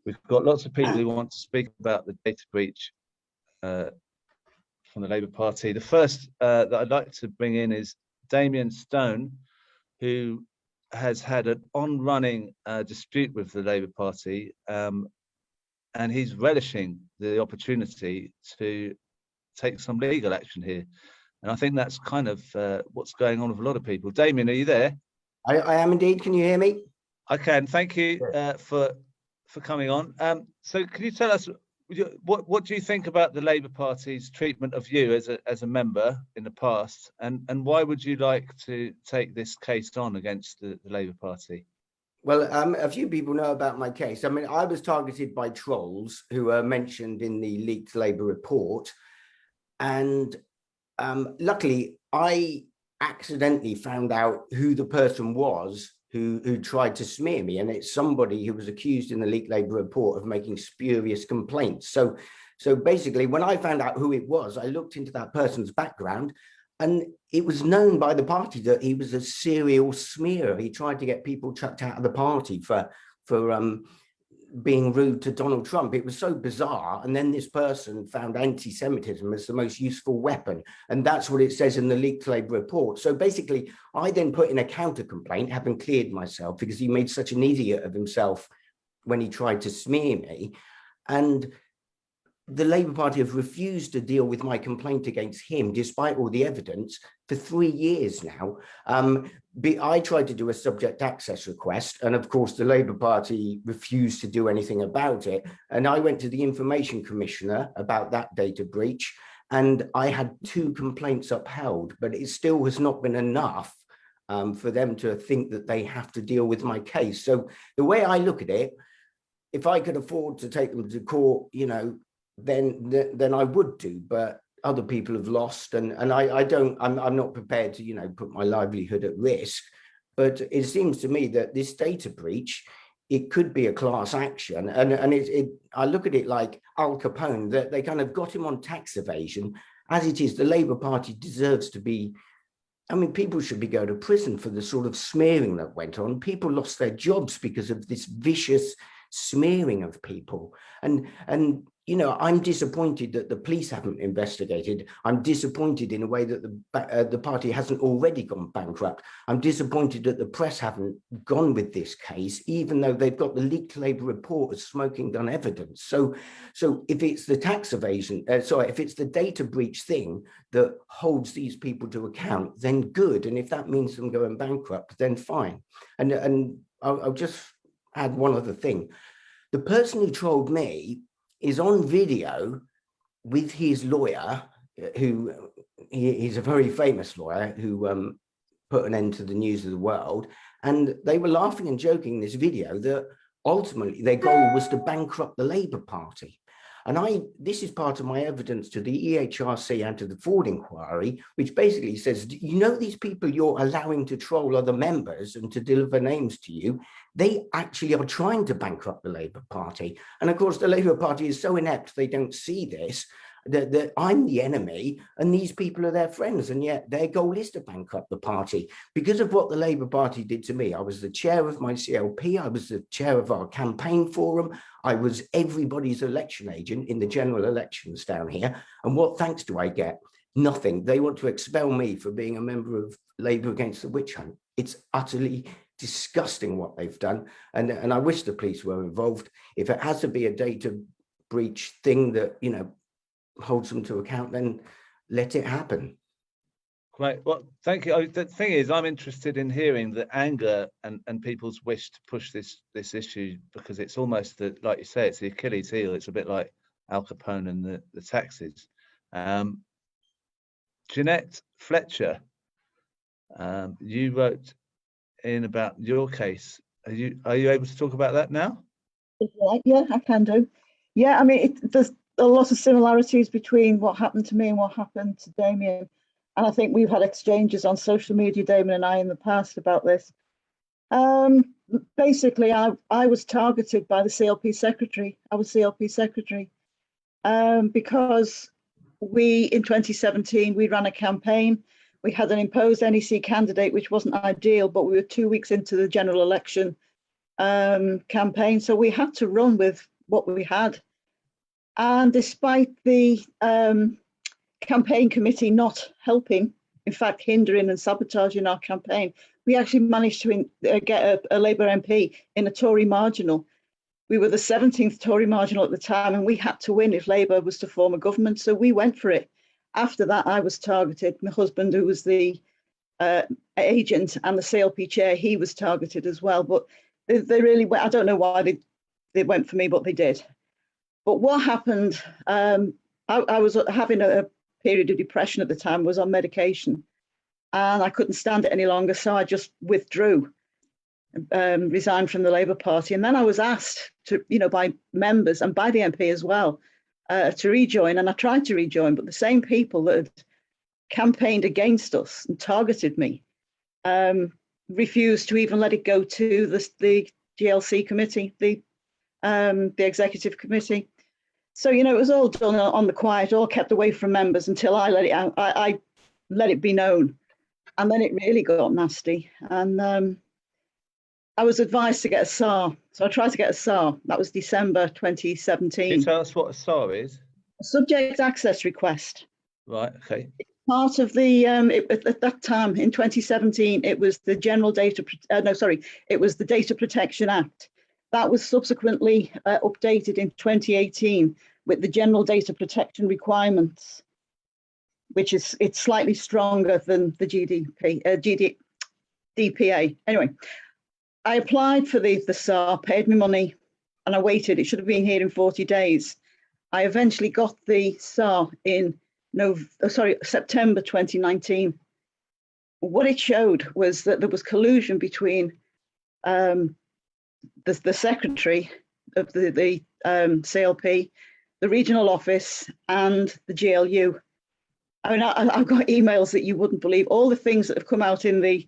We've got lots of people who want to speak about the data breach from the Labour Party. The first that I'd like to bring in is Damien Stone, who has had an on-running dispute with the Labour Party, and he's relishing the opportunity to take some legal action here. And I think that's kind of what's going on with a lot of people. Damien, are you there? I am indeed. Can you hear me? I can. Thank you for coming on. So can you tell us what do you think about the Labour Party's treatment of you as a member in the past, and why would you like to take this case on against the Labour Party? Well, a few people know about my case. I mean, I was targeted by trolls who are mentioned in the leaked Labour report. And luckily, I accidentally found out who the person was who tried to smear me. And it's somebody who was accused in the leaked Labour report of making spurious complaints. So basically, when I found out who it was, I looked into that person's background. And it was known by the party that he was a serial smearer. He tried to get people chucked out of the party for being rude to Donald Trump. It was so bizarre. And then this person found anti-Semitism as the most useful weapon. And that's what it says in the leaked Labour report. So basically, I then put in a counter complaint, having cleared myself, because he made such an idiot of himself when he tried to smear me. And the Labour Party have refused to deal with my complaint against him, despite all the evidence, for 3 years now. I tried to do a subject access request, and of course, the Labour Party refused to do anything about it. And I went to the Information Commissioner about that data breach, and I had 2 complaints upheld, but it still has not been enough for them to think that they have to deal with my case. So the way I look at it, if I could afford to take them to court, then I would do, but other people have lost, and I'm not prepared to put my livelihood at risk. But it seems to me that this data breach, it could be a class action, and I look at it like Al Capone, that they kind of got him on tax evasion. As it is, the Labour Party deserves to be. I mean, people should be going to prison for the sort of smearing that went on. People lost their jobs because of this vicious smearing of people, and I'm disappointed that the police haven't investigated. I'm disappointed in a way that the party hasn't already gone bankrupt. I'm disappointed that the press haven't gone with this case, even though they've got the leaked Labour report as smoking gun evidence. So if it's the tax evasion, if it's the data breach thing that holds these people to account, then good. And if that means them going bankrupt, then fine. And I'll just add one other thing. The person who trolled me is on video with his lawyer, he's a very famous lawyer who put an end to the news of the world. And they were laughing and joking in this video that ultimately their goal was to bankrupt the Labour Party. And this is part of my evidence to the EHRC and to the Ford inquiry, which basically says, these people you're allowing to troll other members and to deliver names to you, they actually are trying to bankrupt the Labour Party. And of course, the Labour Party is so inept, they don't see this, that I'm the enemy and these people are their friends. And yet their goal is to bankrupt the party. Because of what the Labour Party did to me, I was the chair of my CLP, I was the chair of our campaign forum, I was everybody's election agent in the general elections down here. And what thanks do I get? Nothing. They want to expel me for being a member of Labour Against the Witch Hunt. It's utterly disgusting what they've done. And I wish the police were involved. If it has to be a data breach thing that, holds them to account, then let it happen. Great. Well, thank you. The thing is, I'm interested in hearing the anger and people's wish to push this issue, because it's almost like you say, it's the Achilles heel. It's a bit like Al Capone and the taxes. Jeanette Fletcher, you wrote in about your case. Are you able to talk about that now? Yeah, I can do. Yeah, I mean, there's a lot of similarities between what happened to me and what happened to Damien. And I think we've had exchanges on social media, Damien and I, in the past about this. Basically, I was targeted by the CLP secretary. I was CLP secretary because in 2017, we ran a campaign. We had an imposed NEC candidate, which wasn't ideal, but we were 2 weeks into the general election campaign. So we had to run with what we had. And despite the campaign committee not helping, in fact, hindering and sabotaging our campaign, we actually managed to get a Labour MP in a Tory marginal. We were the 17th Tory marginal at the time, and we had to win if Labour was to form a government. So we went for it. After that, I was targeted. My husband, who was the agent and the CLP chair, he was targeted as well. But they really went. I don't know why they went for me, but they did. But what happened, I was having a period of depression at the time, was on medication, and I couldn't stand it any longer. So I just withdrew, resigned from the Labour Party. And then I was asked to, by members and by the MP as well, to rejoin. And I tried to rejoin, but the same people that had campaigned against us and targeted me refused to even let it go to the GLC committee, the executive committee. So, it was all done on the quiet, all kept away from members until I let it out. I let it be known. And then it really got nasty. And I was advised to get a SAR. So I tried to get a SAR. That was December 2017. Can you tell us what a SAR is? A subject access request. Right, okay. Part of the, at that time in 2017, it was the it was the Data Protection Act. That was subsequently updated in 2018 with the general data protection requirements, which it's slightly stronger than the DPA. Anyway, I applied for the SAR, paid me money, and I waited. It should have been here in 40 days. I eventually got the SAR in September 2019. What it showed was that there was collusion between the secretary of the CLP, the regional office, and the GLU. I mean, I've got emails that you wouldn't believe. All the things that have come out in the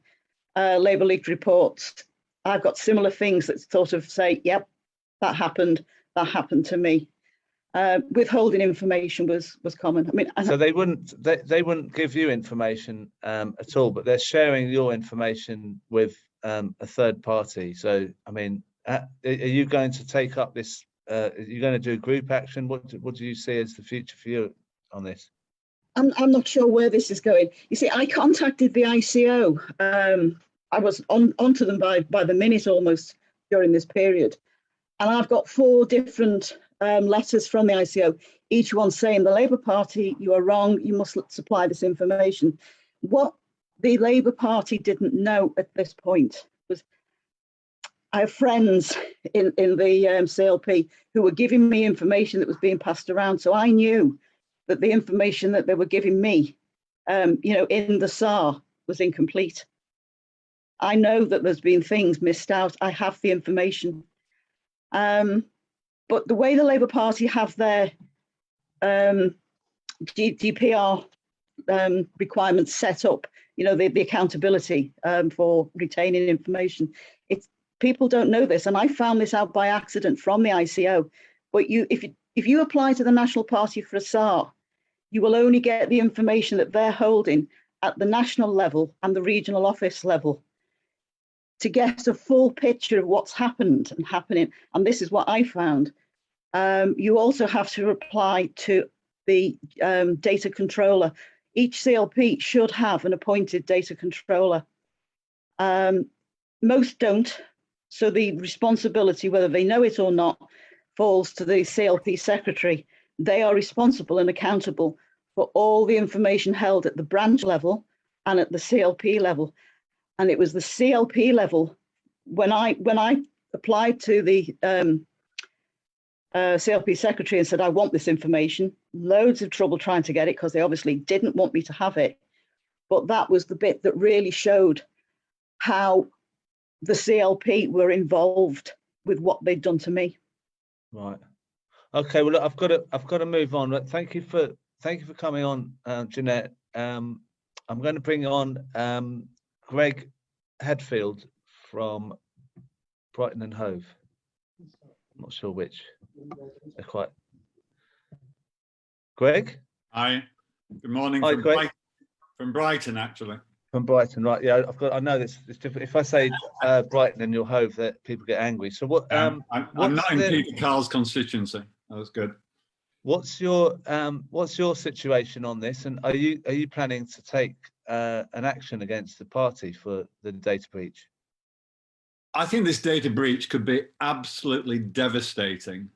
Labour leaked reports, I've got similar things that sort of say, yep, that happened to me. Withholding information was common. I mean, so they wouldn't give you information at all, but they're sharing your information with a third party. So, I mean, are you going to take up this? Are you going to do group action? What do you see as the future for you on this? I'm not sure where this is going. You see, I contacted the ICO. I was onto them by the minute almost during this period. And I've got 4 different letters from the ICO, each one saying the Labour Party, you are wrong, you must supply this information. What the Labour Party didn't know at this point was I have friends in the CLP who were giving me information that was being passed around. So I knew that the information that they were giving me, in the SAR was incomplete. I know that there's been things missed out. I have the information. But the way the Labour Party have their GDPR requirements set up, the accountability for retaining information, people don't know this. And I found this out by accident from the ICO. But if you apply to the National Party for a SAR, you will only get the information that they're holding at the national level and the regional office level. To get a full picture of what's happened and happening, and this is what I found, you also have to apply to the data controller. Each CLP should have an appointed data controller. Most don't, so the responsibility, whether they know it or not, falls to the CLP secretary. They are responsible and accountable for all the information held at the branch level and at the CLP level. And it was the CLP level, when I applied to the CLP secretary and said, I want this information, loads of trouble trying to get it because they obviously didn't want me to have it. But that was the bit that really showed how the CLP were involved with what they'd done to me. Right. Okay. Well, look, I've got to move on. But thank you for coming on, Jeanette. I'm going to bring on Greg Hadfield from Brighton and Hove. I'm not sure which. They're quite. Greg? Hi. Good morning. Hi, Greg. From Brighton, actually. From Brighton, right? Yeah, I know this. It's different. If I say Brighton and you're Hove, that people get angry. So what? I'm not in Peter Carl's constituency. That was good. What's your situation on this? And are you planning to take an action against the party for the data breach? I think this data breach could be absolutely devastating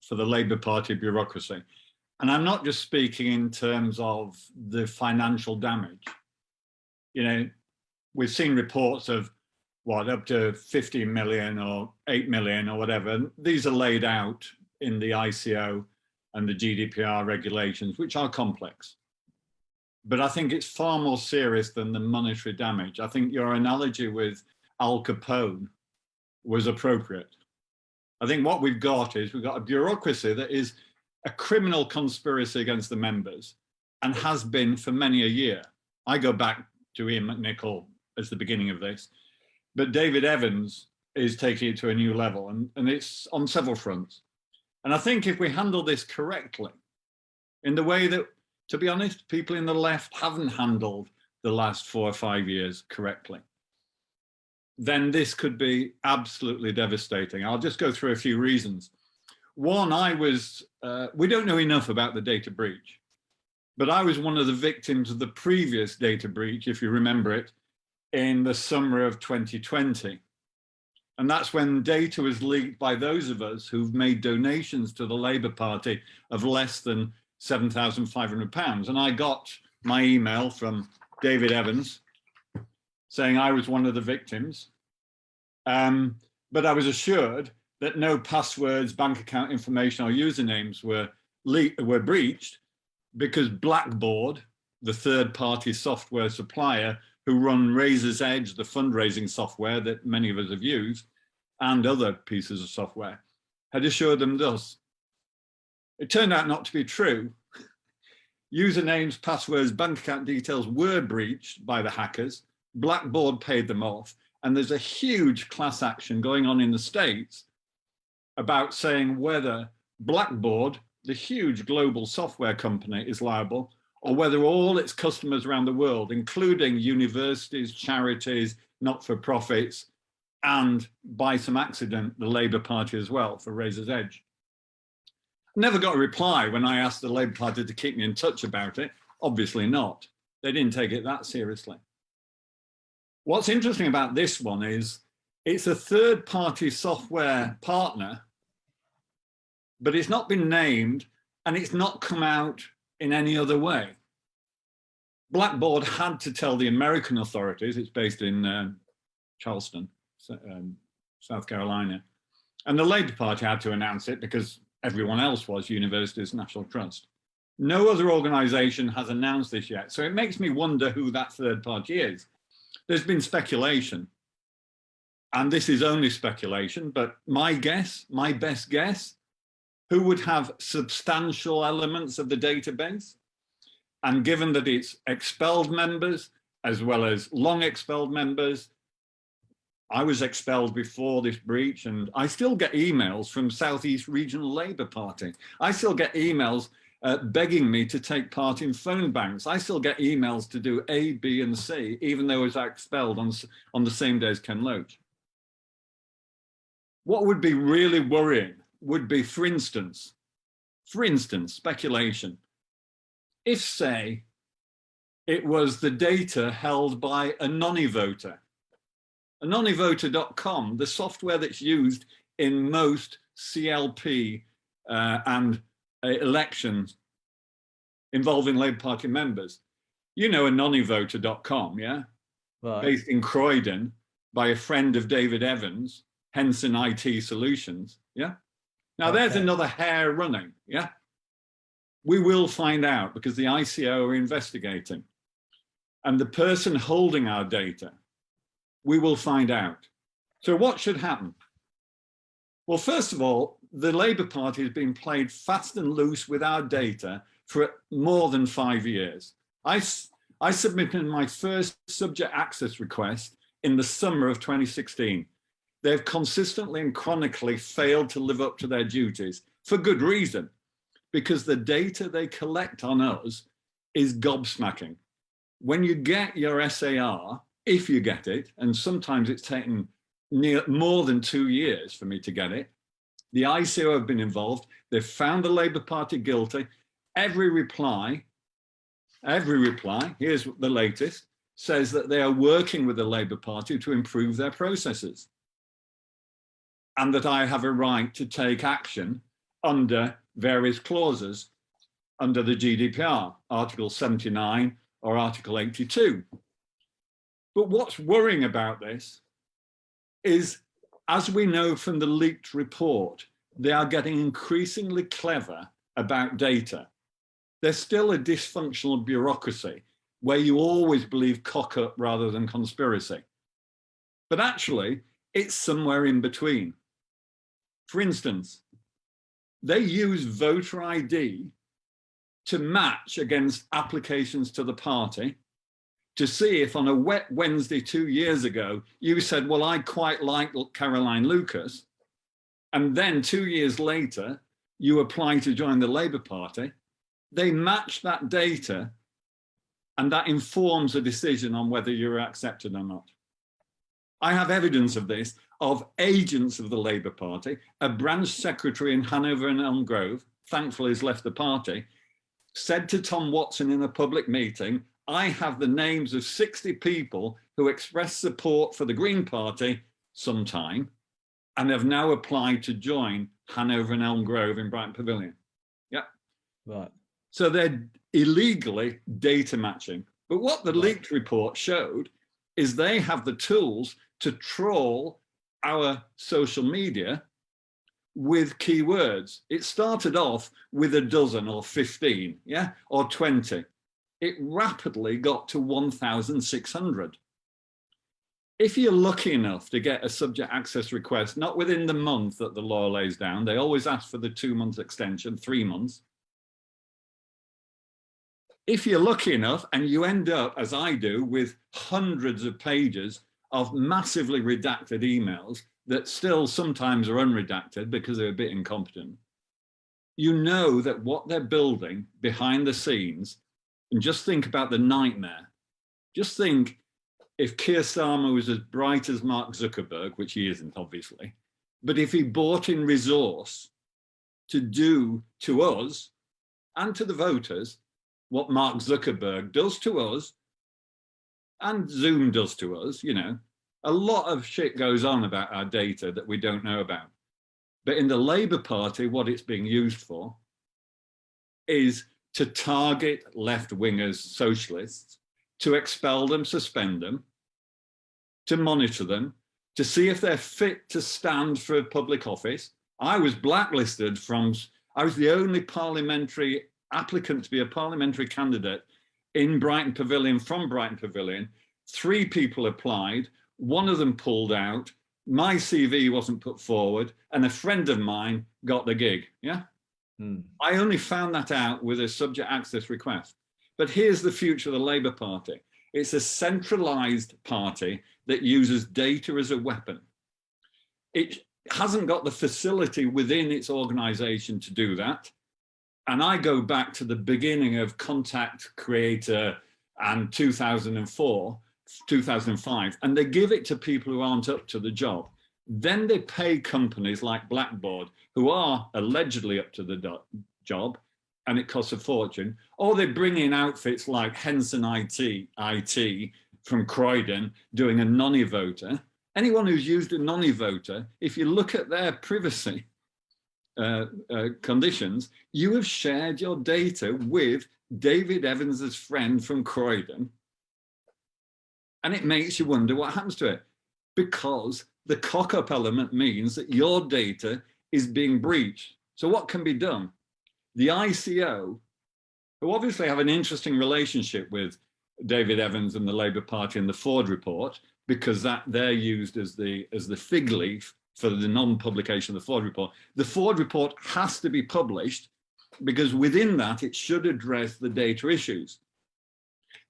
for the Labour Party bureaucracy. And I'm not just speaking in terms of the financial damage. You know, we've seen reports of what, up to 15 million or 8 million or whatever. These are laid out in the ICO and the GDPR regulations, which are complex. But I think it's far more serious than the monetary damage. I think your analogy with Al Capone was appropriate. I think what we've got is we've got a bureaucracy that is a criminal conspiracy against the members and has been for many a year. I go back to Ian McNicol as the beginning of this, but David Evans is taking it to a new level, and it's on several fronts. And I think if we handle this correctly, in the way that, to be honest, people in the left haven't handled the last 4 or 5 years correctly, then this could be absolutely devastating. I'll just go through a few reasons. One, we don't know enough about the data breach, but I was one of the victims of the previous data breach, if you remember it, in the summer of 2020. And that's when data was leaked by those of us who've made donations to the Labour Party of less than £7,500. And I got my email from David Evans saying I was one of the victims. But I was assured that no passwords, bank account information or usernames were breached, because Blackboard, the third-party software supplier who run Razor's Edge, the fundraising software that many of us have used, and other pieces of software, had assured them thus. It turned out not to be true. Usernames, passwords, bank account details were breached by the hackers. Blackboard paid them off. And there's a huge class action going on in the States about saying whether Blackboard, the huge global software company, is liable, or whether all its customers around the world, including universities, charities, not-for-profits, and by some accident, the Labour Party as well, for Razor's Edge. Never got a reply when I asked the Labour Party to keep me in touch about it. Obviously not. They didn't take it that seriously. What's interesting about this one is it's a third-party software partner, but it's not been named and it's not come out in any other way. Blackboard had to tell the American authorities, it's based in Charleston, South Carolina, and the Labour Party had to announce it because everyone else was, Universities National Trust. No other organisation has announced this yet, so it makes me wonder who that third party is. There's been speculation, and this is only speculation, but my best guess, who would have substantial elements of the database? And given that it's expelled members, as well as long expelled members, I was expelled before this breach, and I still get emails from Southeast Regional Labour Party. I still get emails begging me to take part in phone banks. I still get emails to do A, B, and C, even though I was expelled on the same day as Ken Loach. What would be really worrying would be, for instance, speculation. If, say, it was the data held by a Anonivoter, Anonivoter.com, the software that's used in most CLP and elections involving Labour Party members. You know Anonivoter.com, yeah? Right. Based in Croydon by a friend of David Evans, Henson IT Solutions, yeah? Now there's another hair running, yeah? We will find out because the ICO are investigating. And the person holding our data, we will find out. So what should happen? Well, first of all, the Labour Party has been played fast and loose with our data for more than 5 years. I submitted my first subject access request in the summer of 2016. They've consistently and chronically failed to live up to their duties for good reason, because the data they collect on us is gobsmacking. when you get your SAR, if you get it, and sometimes it's taken more than 2 years for me to get it, the ICO have been involved. They've found the Labour Party guilty. Every reply, here's the latest, says that they are working with the Labour Party to improve their processes, and that I have a right to take action under various clauses under the GDPR, Article 79 or Article 82. But what's worrying about this is, as we know from the leaked report, they are getting increasingly clever about data. There's still a dysfunctional bureaucracy where you always believe cock up rather than conspiracy. But actually, it's somewhere in between. For instance, they use voter ID to match against applications to the party to see if on a wet Wednesday 2 years ago, you said, well, I quite like Caroline Lucas. And then 2 years later, you apply to join the Labour Party. They match that data, and that informs a decision on whether you're accepted or not. I have evidence of this, of agents of the Labour Party. A branch secretary in Hanover and Elm Grove, thankfully has left the party, said to Tom Watson in a public meeting, I have the names of 60 people who expressed support for the Green Party sometime and have now applied to join Hanover and Elm Grove in Brighton Pavilion. Yeah. Right. So they're illegally data matching. But what the leaked report showed is they have the tools to troll our social media with keywords. It started off with a dozen or 15, yeah, or 20. It rapidly got to 1,600. If you're lucky enough to get a subject access request, not within the month that the law lays down, they always ask for the 2-month extension, 3 months. If you're lucky enough and you end up, as I do, with hundreds of pages of massively redacted emails that still sometimes are unredacted because they're a bit incompetent, you know that what they're building behind the scenes, and just think about the nightmare. Just think if Keir Starmer was as bright as Mark Zuckerberg, which he isn't, obviously, but if he bought in resource to do to us and to the voters what Mark Zuckerberg does to us and Zoom does to us, you know, a lot of shit goes on about our data that we don't know about. But in the Labour Party, what it's being used for is to target left-wingers, socialists, to expel them, suspend them, to monitor them, to see if they're fit to stand for public office. I was blacklisted I was the only parliamentary applicant to be a parliamentary candidate in Brighton Pavilion, from Brighton Pavilion. 3 people applied, 1 of them pulled out, my CV wasn't put forward, and a friend of mine got the gig, yeah? I only found that out with a subject access request. But here's the future of the Labour Party. It's a centralised party that uses data as a weapon. It hasn't got the facility within its organisation to do that. And I go back to the beginning of Contact Creator and 2004, 2005, and they give it to people who aren't up to the job. Then they pay companies like Blackboard, who are allegedly up to the job, and it costs a fortune, or they bring in outfits like Henson IT from Croydon doing a non-e-voter. Anyone who's used a non-e-voter, if you look at their privacy conditions, you have shared your data with David Evans's friend from Croydon, and it makes you wonder what happens to it, because the cock-up element means that your data is being breached. So what can be done? The ICO, who obviously have an interesting relationship with David Evans and the Labour Party and the Ford report, because they're used as the fig leaf for the non-publication of the Ford report. The Ford report has to be published because within that, it should address the data issues.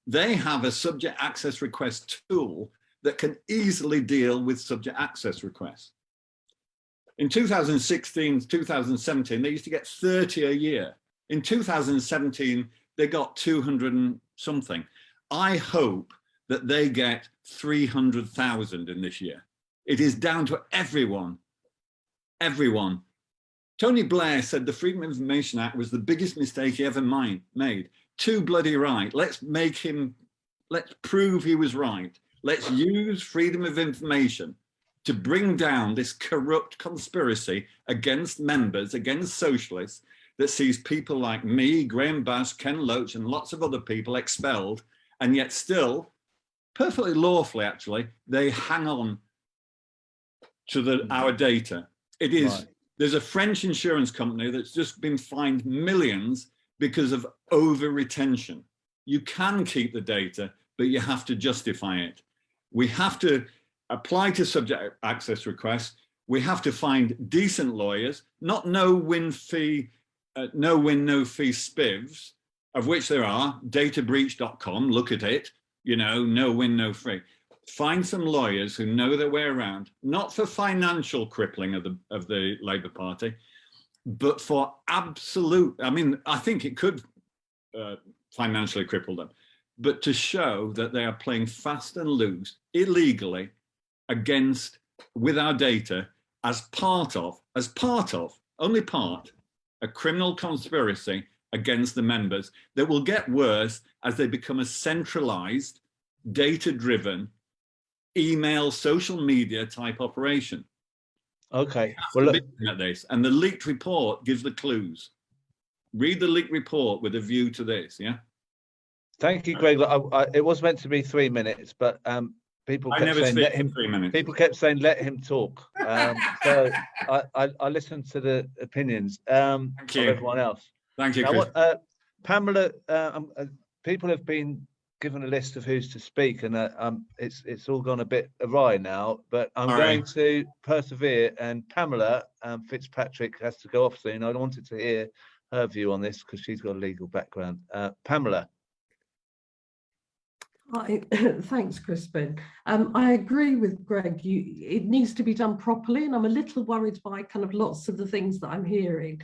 They have a subject access request tool that can easily deal with subject access requests. In 2016, 2017, they used to get 30 a year. In 2017, they got 200 and something. I hope that they get 300,000 in this year. It is down to everyone. Everyone. Tony Blair said the Freedom of Information Act was the biggest mistake he ever made. Too bloody right. Let's prove he was right. Let's use freedom of information to bring down this corrupt conspiracy against members, against socialists, that sees people like me, Graham Bass, Ken Loach, and lots of other people expelled, and yet still, perfectly lawfully actually, they hang on to our data. It is, right. There's a French insurance company that's just been fined millions because of over retention. You can keep the data, but you have to justify it. We have to apply to subject access requests. We have to find decent lawyers, not no win, no fee spivs, of which there are. Databreach.com, look at it. You know, no win, no fee. Find some lawyers who know their way around, not for financial crippling of the Labour Party, but for absolute. I mean, I think it could financially cripple them, but to show that they are playing fast and loose illegally with our data as part of, only part, a criminal conspiracy against the members that will get worse as they become a centralized, data-driven, email, social media type operation. Okay. Well, look at this, and the leaked report gives the clues. Read the leaked report with a view to this. Yeah. Thank you, Greg. It was meant to be 3 minutes, but people kept saying let him. 3 minutes. People kept saying let him talk. So I listened to the opinions of everyone else. Thank you, now, Chris. Pamela. People have been given a list of who's to speak, and it's all gone a bit awry now. But I'm going to persevere, and Pamela Fitzpatrick has to go off soon. I wanted to hear her view on this because she's got a legal background. Pamela. Thanks, Crispin. I agree with Greg. It needs to be done properly, and I'm a little worried by kind of lots of the things that I'm hearing.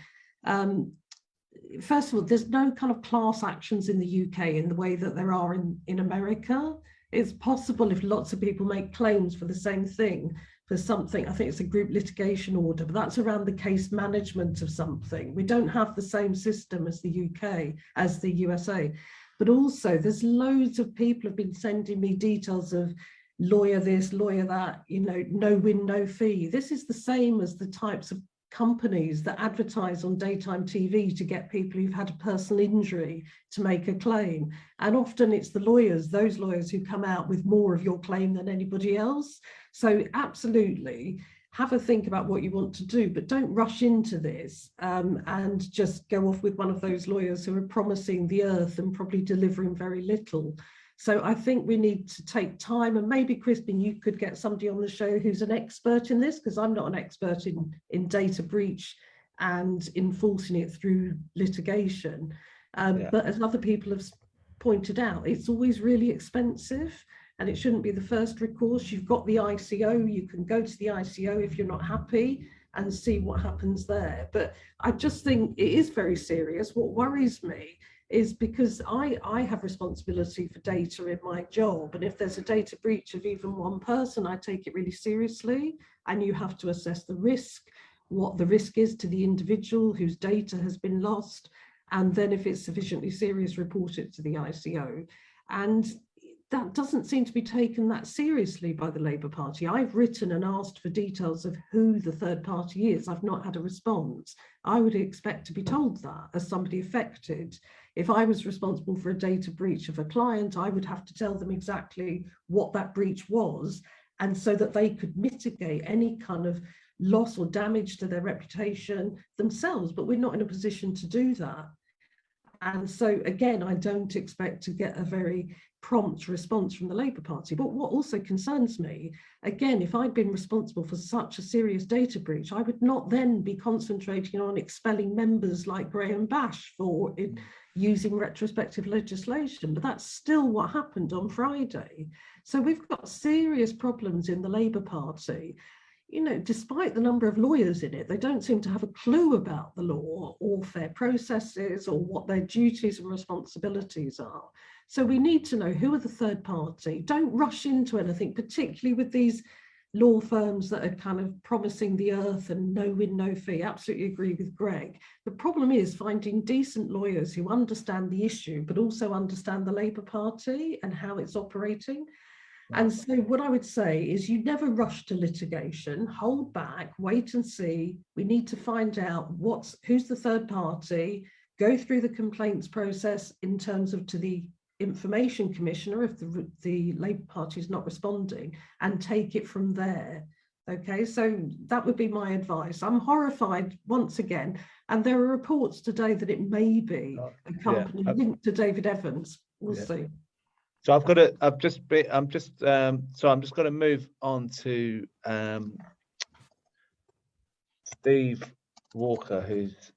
First of all, there's no kind of class actions in the UK in the way that there are in America. It's possible if lots of people make claims for the same thing, for something. I think it's a group litigation order, but that's around the case management of something. We don't have the same system as the UK, as the USA. But also there's loads of people have been sending me details of lawyer this, lawyer that, you know, no win, no fee. This is the same as the types of companies that advertise on daytime TV to get people who've had a personal injury to make a claim. And often it's the lawyers, those lawyers who come out with more of your claim than anybody else. So absolutely have a think about what you want to do, but don't rush into this and just go off with one of those lawyers who are promising the earth and probably delivering very little. So I think we need to take time, and maybe, Crispin, you could get somebody on the show who's an expert in this, because I'm not an expert in data breach and enforcing it through litigation. But as other people have pointed out, it's always really expensive, and it shouldn't be the first recourse. You've got the ICO, you can go to the ICO if you're not happy and see what happens there. But I just think it is very serious. What worries me is because I have responsibility for data in my job. And if there's a data breach of even one person, I take it really seriously. And you have to assess the risk, what the risk is to the individual whose data has been lost. And then if it's sufficiently serious, report it to the ICO. And that doesn't seem to be taken that seriously by the Labour Party. I've written and asked for details of who the third party is. I've not had a response. I would expect to be told that as somebody affected. If I was responsible for a data breach of a client, I would have to tell them exactly what that breach was, and so that they could mitigate any kind of loss or damage to their reputation themselves. But we're not in a position to do that. And so, again, I don't expect to get a very prompt response from the Labour Party. But what also concerns me, again, if I'd been responsible for such a serious data breach, I would not then be concentrating on expelling members like Graham Bash for using retrospective legislation. But that's still what happened on Friday. So we've got serious problems in the Labour Party. despite the number of lawyers in it, they don't seem to have a clue about the law or fair processes or what their duties and responsibilities are. So we need to know who are the third party. Don't rush into anything, particularly with these law firms that are kind of promising the earth and no win, no fee. Absolutely agree with Greg. The problem is finding decent lawyers who understand the issue, but also understand the Labour Party and how it's operating. And so what I would say is you never rush to litigation, hold back, wait and see. We need to find out who's the third party, go through the complaints process in terms of to the Information Commissioner if the Labour Party is not responding, and take it from there. Okay, so that would be my advice. I'm horrified once again, and there are reports today that it may be a company linked to David Evans. We'll see. So I'm just going to move on to Steve Walker, who's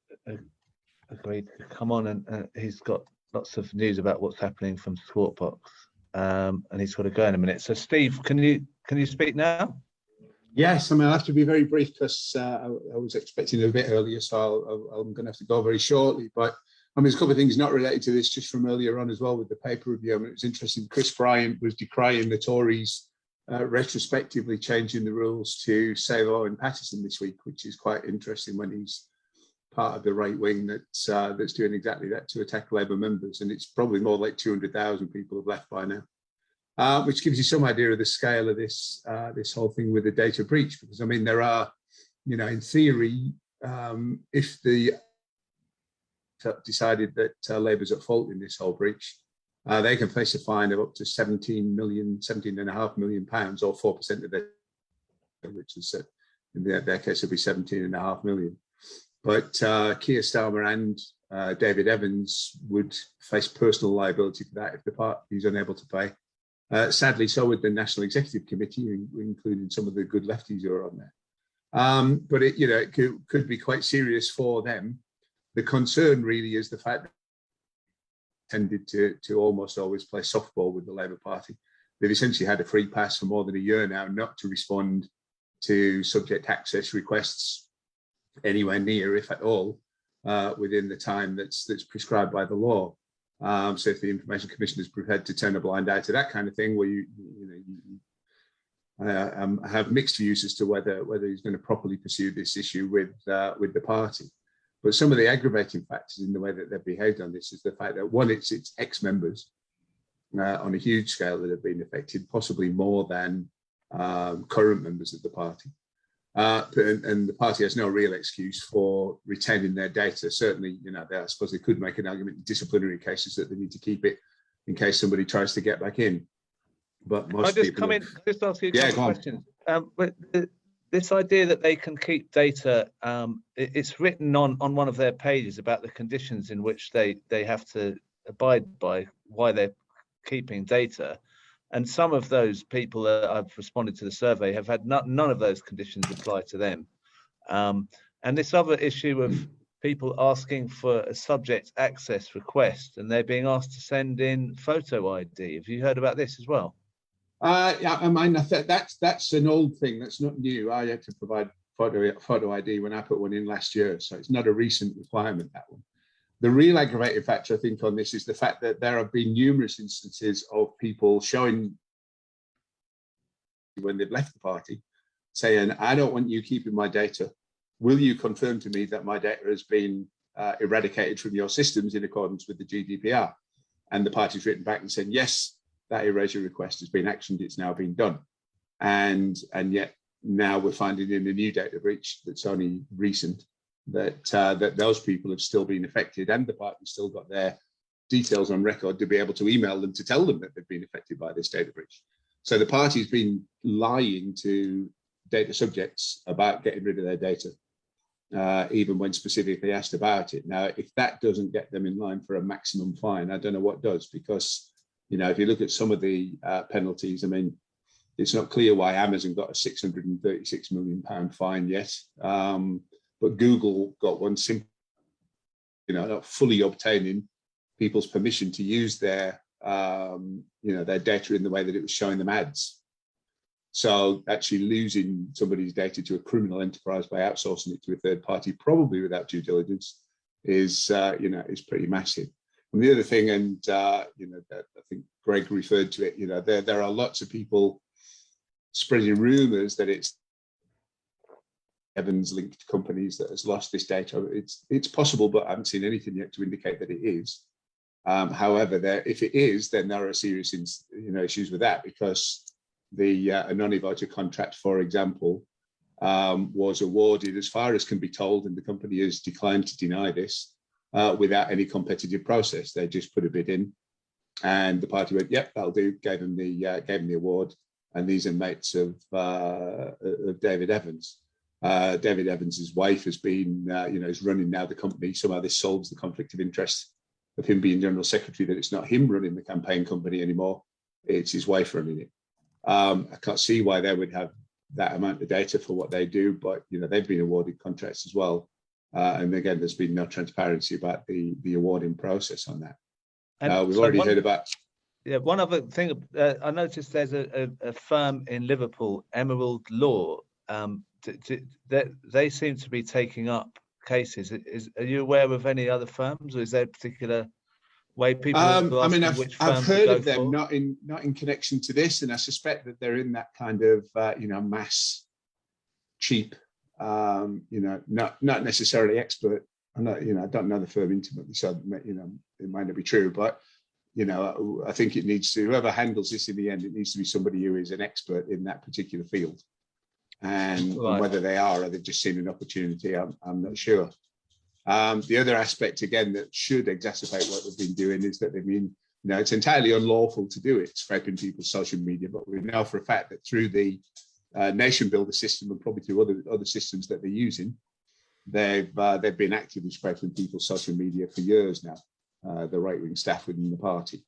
agreed to come on, and he's got lots of news about what's happening from Squawkbox, and he's got to go in a minute. So Steve, can you speak now? Yes, I mean, I'll have to be very brief because I was expecting it a bit earlier, so I'm going to have to go very shortly. But I mean, there's a couple of things not related to this, just from earlier on as well with the paper review. I mean, it was interesting. Chris Bryant was decrying the Tories retrospectively changing the rules to save Owen Paterson this week, which is quite interesting when he's part of the right wing that's doing exactly that to attack Labour members. And it's probably more like 200,000 people have left by now, which gives you some idea of the scale of this whole thing with the data breach. Because I mean, there are, in theory, if the decided that Labour's at fault in this whole breach, they can face a fine of up to £17.5 million, or 4% of their, which is in their case would be 17.5 million. But Keir Starmer and David Evans would face personal liability for that if the party is unable to pay. Sadly, so would the National Executive Committee, including some of the good lefties who are on there. But it could be quite serious for them. The concern really is the fact that they tended to almost always play softball with the Labour Party. They've essentially had a free pass for more than a year now not to respond to subject access requests anywhere near, if at all, within the time that's prescribed by the law. So if the Information Commissioner is prepared to turn a blind eye to that kind of thing, well, I have mixed views as to whether he's going to properly pursue this issue with the party. But some of the aggravating factors in the way that they've behaved on this is the fact that, one, it's ex-members on a huge scale that have been affected, possibly more than current members of the party. And the party has no real excuse for retaining their data. Certainly, I suppose they could make an argument in disciplinary cases that they need to keep it in case somebody tries to get back in. But most people just ask you a couple of questions. This idea that they can keep data, it's written on one of their pages about the conditions in which they have to abide by, why they're keeping data. And some of those people that I've responded to the survey have had none of those conditions apply to them. And this other issue of people asking for a subject access request and they're being asked to send in photo ID. Have you heard about this as well? Yeah, I mean, that's an old thing. That's not new. I had to provide photo ID when I put one in last year, so it's not a recent requirement, that one. The real aggravating factor, I think, on this is the fact that there have been numerous instances of people showing when they've left the party, saying, I don't want you keeping my data. Will you confirm to me that my data has been eradicated from your systems in accordance with the GDPR? And the party's written back and said, yes, that erasure request has been actioned, it's now been done. And yet now we're finding in a new data breach that's only recent that those people have still been affected, and the party's still got their details on record to be able to email them to tell them that they've been affected by this data breach. So the party's been lying to data subjects about getting rid of their data, even when specifically asked about it. Now, if that doesn't get them in line for a maximum fine, I don't know what does, because if you look at some of the penalties, I mean, it's not clear why Amazon got a £636 million fine yet. But Google got one simple, not fully obtaining people's permission to use their, their data in the way that it was showing them ads. So actually losing somebody's data to a criminal enterprise by outsourcing it to a third party, probably without due diligence, is is pretty massive. And the other thing, and that I think Greg referred to it, there are lots of people spreading rumours that it's Evans linked companies that has lost this data. It's possible, but I haven't seen anything yet to indicate that it is. However, if it is, then there are serious issues with that, because the non-invited contract, for example, was awarded, as far as can be told, and the company has declined to deny this, without any competitive process. They just put a bid in, and the party went, "Yep, that'll do." Gave them the award, and these are mates of David Evans. David Evans's wife has been, is running now the company. Somehow this solves the conflict of interest of him being general secretary, that it's not him running the campaign company anymore, it's his wife running it. I can't see why they would have that amount of data for what they do, but they've been awarded contracts as well. And again, there's been no transparency about the awarding process on that. We've already heard about. Yeah, one other thing, I noticed there's a firm in Liverpool, Emerald Law. They seem to be taking up cases. Are you aware of any other firms, or is there a particular way people are asking which firm I've heard to go of them, for? not in connection to this, and I suspect that they're in that kind of mass cheap, not necessarily expert. I don't know the firm intimately, so it might not be true, but I think it needs to, whoever handles this in the end, it needs to be somebody who is an expert in that particular field. And whether they are they just seen an opportunity, I'm not sure. The other aspect, again, that should exacerbate what they've been doing is that it's entirely unlawful to do it, scraping people's social media, but we know for a fact that through the Nation Builder system, and probably through other systems that they're using, they've been actively scraping people's social media for years now, the right-wing staff within the party.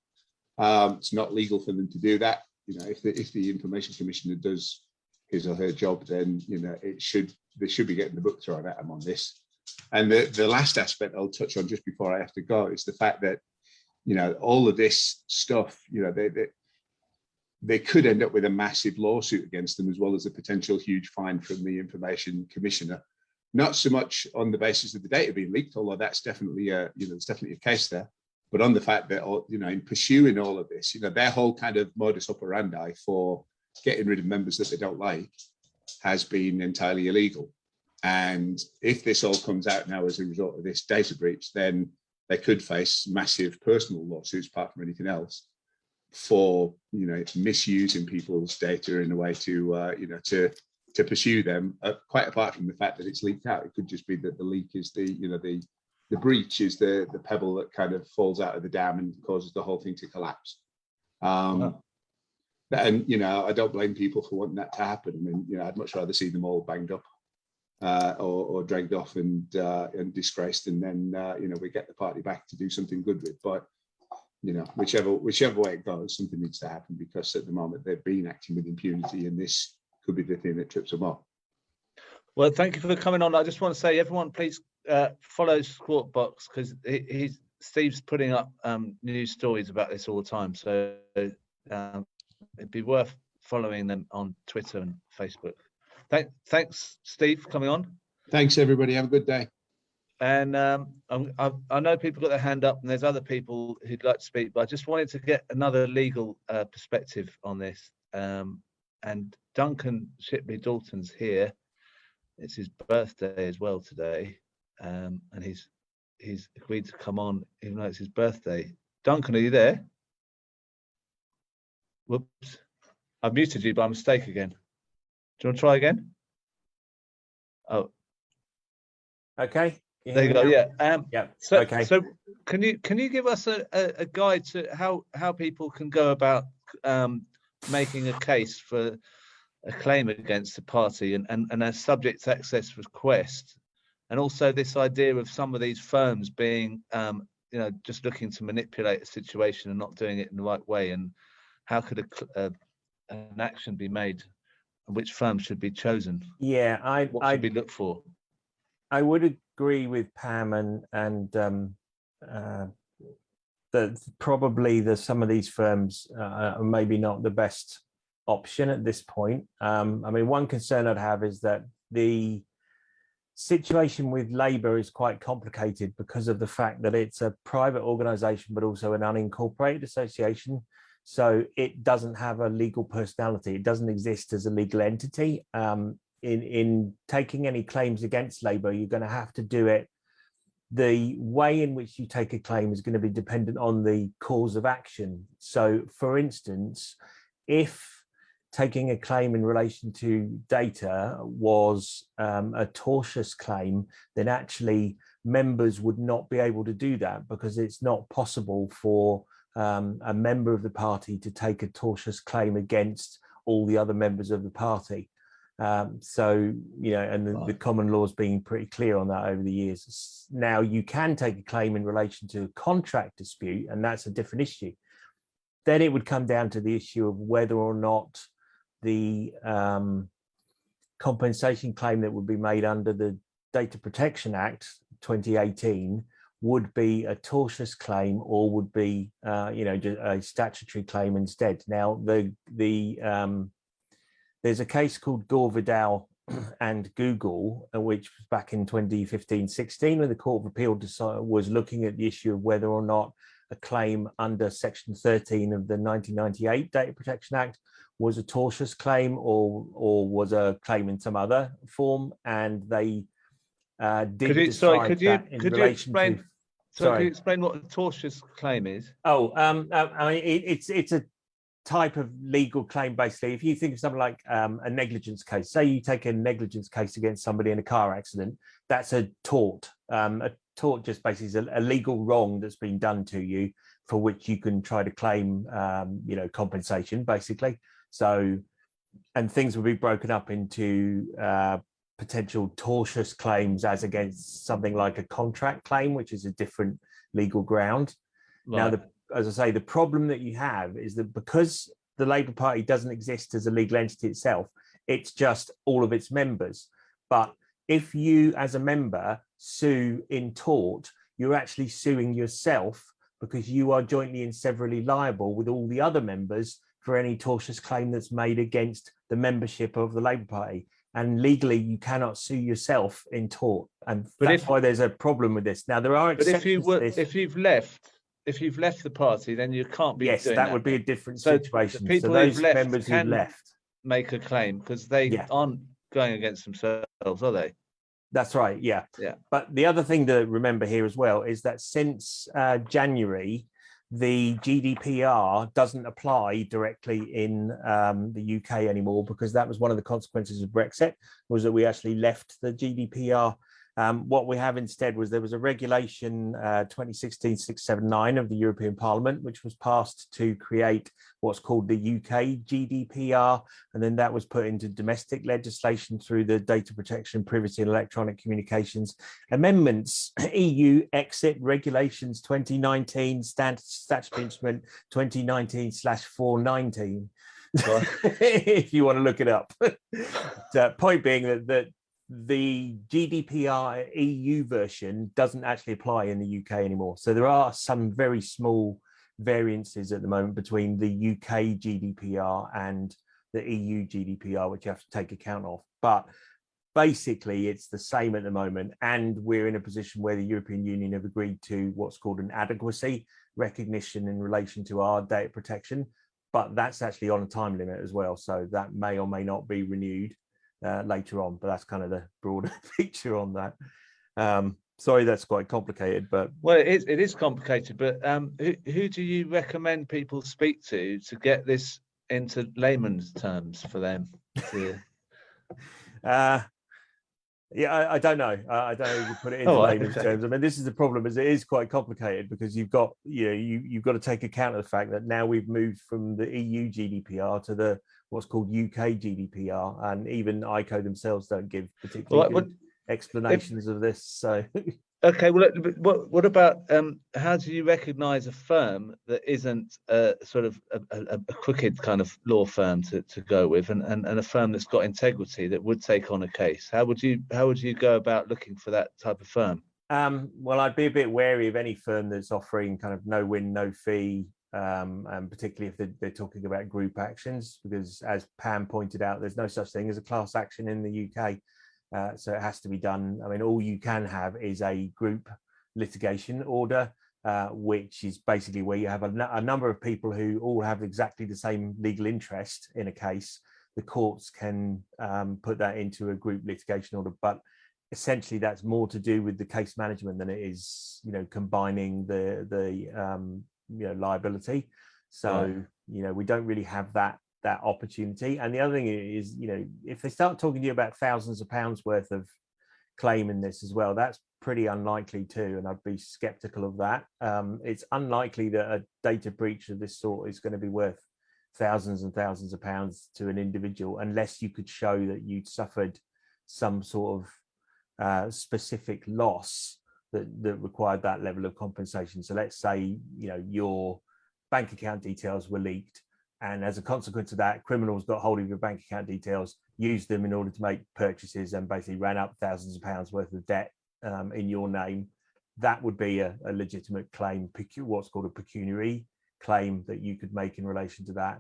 It's not legal for them to do that. If the Information Commissioner does his or her job, then they should be getting the book thrown at them on this. And the last aspect I'll touch on just before I have to go is the fact that all of this stuff, they could end up with a massive lawsuit against them, as well as a potential huge fine from the Information Commissioner. Not so much on the basis of the data being leaked, although that's definitely there's definitely a case there, but on the fact that in pursuing all of this, their whole kind of modus operandi for getting rid of members that they don't like has been entirely illegal. And if this all comes out now as a result of this data breach, then they could face massive personal lawsuits, apart from anything else, for misusing people's data in a way to pursue them. Quite apart from the fact that it's leaked out, it could just be that the leak is the breach is the pebble that kind of falls out of the dam and causes the whole thing to collapse. Wow. And I don't blame people for wanting that to happen. I mean, I'd much rather see them all banged up or dragged off and disgraced, and then we get the party back to do something good with. But whichever way it goes, something needs to happen, because at the moment they've been acting with impunity, and this could be the thing that trips them up. Well, thank you for coming on. I just want to say, everyone, please follow Squawk Box, because Steve's putting up news stories about this all the time. So it'd be worth following them on Twitter and Facebook. Thanks, Steve, for coming on. Thanks, everybody. Have a good day. And I know people got their hand up, and there's other people who'd like to speak, but I just wanted to get another legal perspective on this. And Duncan Shipley Dalton's here. It's his birthday as well today, and he's agreed to come on even though it's his birthday. Duncan, are you there? Whoops, I've muted you by mistake again. Do you want to try again? Oh, okay. There you go. Yeah. Yeah. So, okay. So can you give us a guide to how people can go about making a case for a claim against the party and a subject access request, and also this idea of some of these firms being just looking to manipulate a situation and not doing it in the right way, and how could an action be made, and which firm should be chosen? Yeah, what should we look for? I would agree with Pam and that probably some of these firms are maybe not the best option at this point. I mean, one concern I'd have is that the situation with Labour is quite complicated because of the fact that it's a private organisation, but also an unincorporated association. So it doesn't have a legal personality. It doesn't exist as a legal entity. In taking any claims against Labour, you're going to have to do it. The way in which you take a claim is going to be dependent on the cause of action. So, for instance, if taking a claim in relation to data was a tortious claim, then actually members would not be able to do that because it's not possible for a member of the party to take a tortious claim against all the other members of the party. So, you know, and the common law's been pretty clear on that over the years. Now, you can take a claim in relation to a contract dispute, and that's a different issue. Then it would come down to the issue of whether or not the compensation claim that would be made under the Data Protection Act 2018 would be a tortious claim or would be, you know, a statutory claim instead. Now, there's a case called Gore Vidal and Google, which was back in 2015-16, when the Court of Appeal was looking at the issue of whether or not a claim under Section 13 of the 1998 Data Protection Act was a tortious claim or was a claim in some other form, and they did decide that in relation to. Sorry, could you explain what a tortious claim is? Oh, I mean, it's a type of legal claim, basically. If you think of something like a negligence case, say you take a negligence case against somebody in a car accident, that's a tort. A tort just basically is a legal wrong that's been done to you for which you can try to claim, you know, compensation, basically. So, and things will be broken up into potential tortious claims as against something like a contract claim, which is a different legal ground. Right. Now, as I say, the problem that you have is that because the Labour Party doesn't exist as a legal entity itself, it's just all of its members. But if you, as a member, sue in tort, you're actually suing yourself because you are jointly and severally liable with all the other members for any tortious claim that's made against the membership of the Labour Party. And legally, you cannot sue yourself in tort. And that's why there's a problem with this. Now, there are exceptions to this. If you've left the party, then you can't be. Yes, doing that would be a different so situation. The people so those who've left members who left make a claim because they aren't going against themselves, are they? That's right. Yeah. Yeah. But the other thing to remember here as well is that since January, the GDPR doesn't apply directly in the UK anymore, because that was one of the consequences of Brexit, was that we actually left the GDPR. What we have instead was there was a regulation 2016-679 of the European Parliament, which was passed to create what's called the UK GDPR. And then that was put into domestic legislation through the Data Protection, Privacy and Electronic Communications Amendments, EU Exit Regulations 2019, Statutory Instrument 2019/419. If you want to look it up. Point being that the GDPR EU version doesn't actually apply in the UK anymore. So there are some very small variances at the moment between the UK GDPR and the EU GDPR, which you have to take account of. But basically, it's the same at the moment. And we're in a position where the European Union have agreed to what's called an adequacy recognition in relation to our data protection. But that's actually on a time limit as well. So that may or may not be renewed later on, but that's kind of the broader picture on that. Sorry, that's quite complicated, but well, it is complicated. But who do you recommend people speak to get this into layman's terms for them? Yeah, I don't know. I don't know if you put it into layman's terms. I mean, this is the problem, is it is quite complicated because you've got, you know, you've got to take account of the fact that now we've moved from the EU GDPR to the what's called UK GDPR, and even ICO themselves don't give particularly good explanations of this. So, okay, well, what about how do you recognise a firm that isn't sort of a crooked kind of law firm to go with, and a firm that's got integrity that would take on a case? How would you go about looking for that type of firm? Well, I'd be a bit wary of any firm that's offering kind of no win, no fee and particularly if they're talking about group actions, because as Pam pointed out, there's no such thing as a class action in the UK. So it has to be done. I mean, all you can have is a group litigation order, which is basically where you have a number of people who all have exactly the same legal interest in a case. The courts can put that into a group litigation order, but essentially that's more to do with the case management than it is, combining the liability. So, Right. We don't really have that opportunity. And the other thing is, if they start talking to you about thousands of pounds worth of claim in this as well, that's pretty unlikely too, and I'd be skeptical of that. It's unlikely that a data breach of this sort is going to be worth thousands and thousands of pounds to an individual, unless you could show that you'd suffered some sort of specific loss that required that level of compensation. So let's say, your bank account details were leaked, and as a consequence of that, criminals got hold of your bank account details, used them in order to make purchases, and basically ran up thousands of pounds worth of debt in your name. That would be a legitimate claim, what's called a pecuniary claim that you could make in relation to that.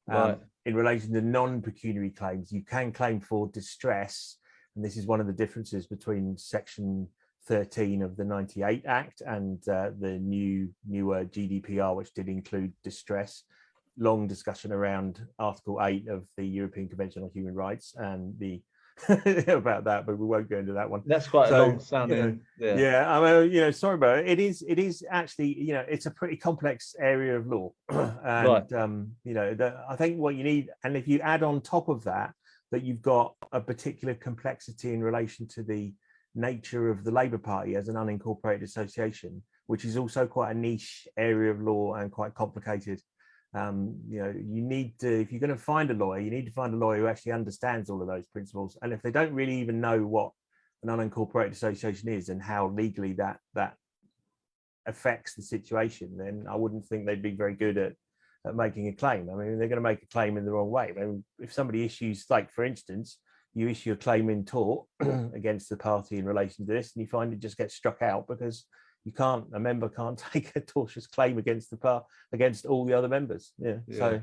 Right. In relation to non-pecuniary claims, you can claim for distress, and this is one of the differences between Section 13 of the 98 Act and the newer GDPR, which did include distress. Long discussion around Article 8 of the European Convention on Human Rights and the about that, but we won't go into that one. That's quite a long sounding. Yeah, I mean, sorry about it. It is actually, it's a pretty complex area of law, and Right. I think what you need, and if you add on top of that you've got a particular complexity in relation to the nature of the Labour Party as an unincorporated association, which is also quite a niche area of law and quite complicated. You need to, if you're going to find a lawyer, you need to find a lawyer who actually understands all of those principles. And if they don't really even know what an unincorporated association is and how legally that affects the situation, then I wouldn't think they'd be very good at making a claim. I mean, they're going to make a claim in the wrong way. I mean, if somebody issues, like for instance, you issue a claim in tort against the party in relation to this, and you find it just gets struck out because a member can't take a tortious claim against against all the other members. So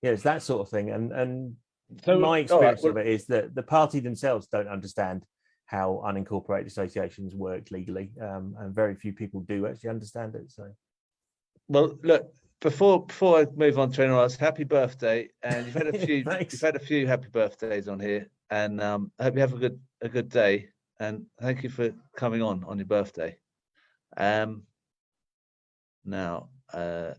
it's that sort of thing. And so my experience of it is that the party themselves don't understand how unincorporated associations work legally, and very few people do actually understand it. So, well, look, before I move on to anyone else, happy birthday! And you've had a few, you've had a few happy birthdays on here, and I hope you have a good day. And thank you for coming on your birthday. Now, I'm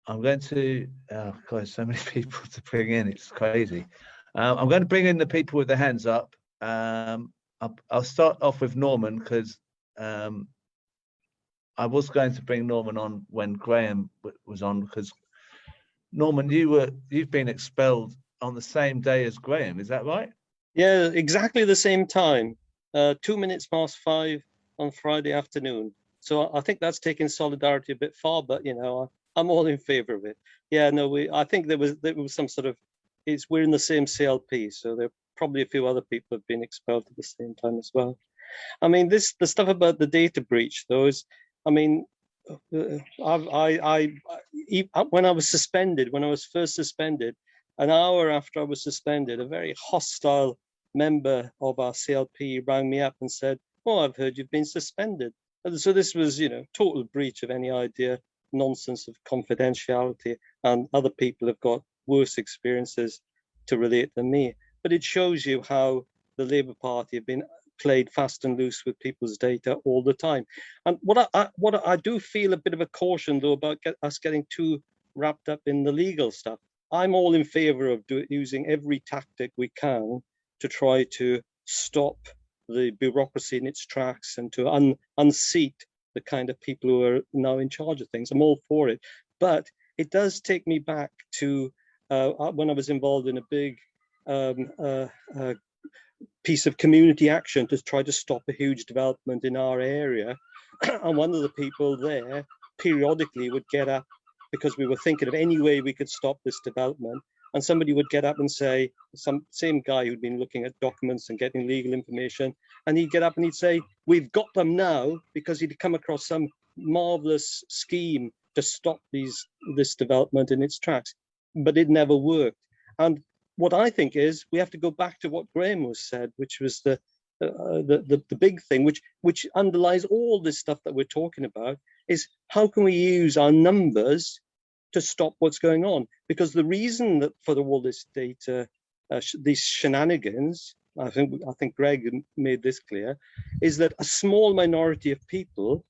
going to, oh God, so many people to bring in, it's crazy. I'm going to bring in the people with their hands up. I'll start off with Norman, because I was going to bring Norman on when Graham was on, because Norman, you've been expelled on the same day as Graham, is that right? Yeah, exactly the same time, 2 minutes past 5 on Friday afternoon. So I think that's taking solidarity a bit far, but I'm all in favor of it. Yeah, no, I think there was some sort of, we're in the same CLP, so there are probably a few other people have been expelled at the same time as well. I mean, the stuff about the data breach, though, is, I mean, when I was first suspended, an hour after I was suspended, a very hostile member of our CLP rang me up and said, "Oh, I've heard you've been suspended." And so this was, total breach of any idea, nonsense of confidentiality, and other people have got worse experiences to relate than me. But it shows you how the Labour Party have been played fast and loose with people's data all the time. And what I do feel a bit of a caution, though, about us getting too wrapped up in the legal stuff. I'm all in favor of using every tactic we can to try to stop the bureaucracy in its tracks and to unseat the kind of people who are now in charge of things. I'm all for it. But it does take me back to when I was involved in a big piece of community action to try to stop a huge development in our area. And one of the people there periodically would get up, because we were thinking of any way we could stop this development, and somebody would get up and say, same guy who'd been looking at documents and getting legal information, and he'd get up and he'd say, "We've got them now," because he'd come across some marvelous scheme to stop this development in its tracks, but it never worked. And what I think is we have to go back to what Graham was said, which was the big thing, which underlies all this stuff that we're talking about, is how can we use our numbers to stop what's going on? Because the reason that for all this data, these shenanigans, I think Greg made this clear, is that a small minority of people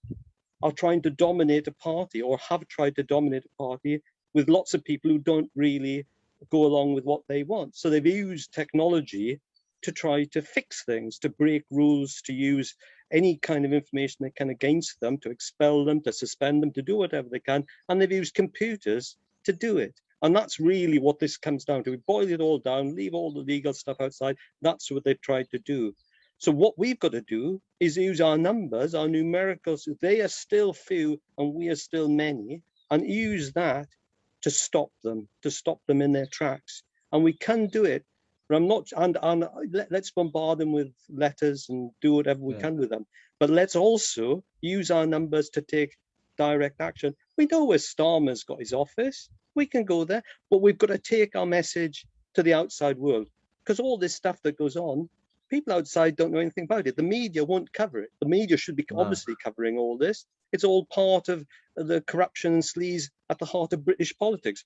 are trying to dominate a party, or have tried to dominate a party, with lots of people who don't really go along with what they want. So they've used technology to try to fix things, to break rules, to use any kind of information they can against them, to expel them, to suspend them, to do whatever they can. And they've used computers to do it. And that's really what this comes down to. We boil it all down, leave all the legal stuff outside. That's what they've tried to do. So what we've got to do is use our numbers, our numericals. They are still few and we are still many, and use that to stop them in their tracks. And we can do it. But I'm not, and let's bombard them with letters and do whatever we can with them. But let's also use our numbers to take direct action. We know where Starmer's got his office. We can go there, but we've got to take our message to the outside world, because all this stuff that goes on, people outside don't know anything about it. The media won't cover it. The media should be obviously covering all this. It's all part of the corruption and sleaze at the heart of British politics.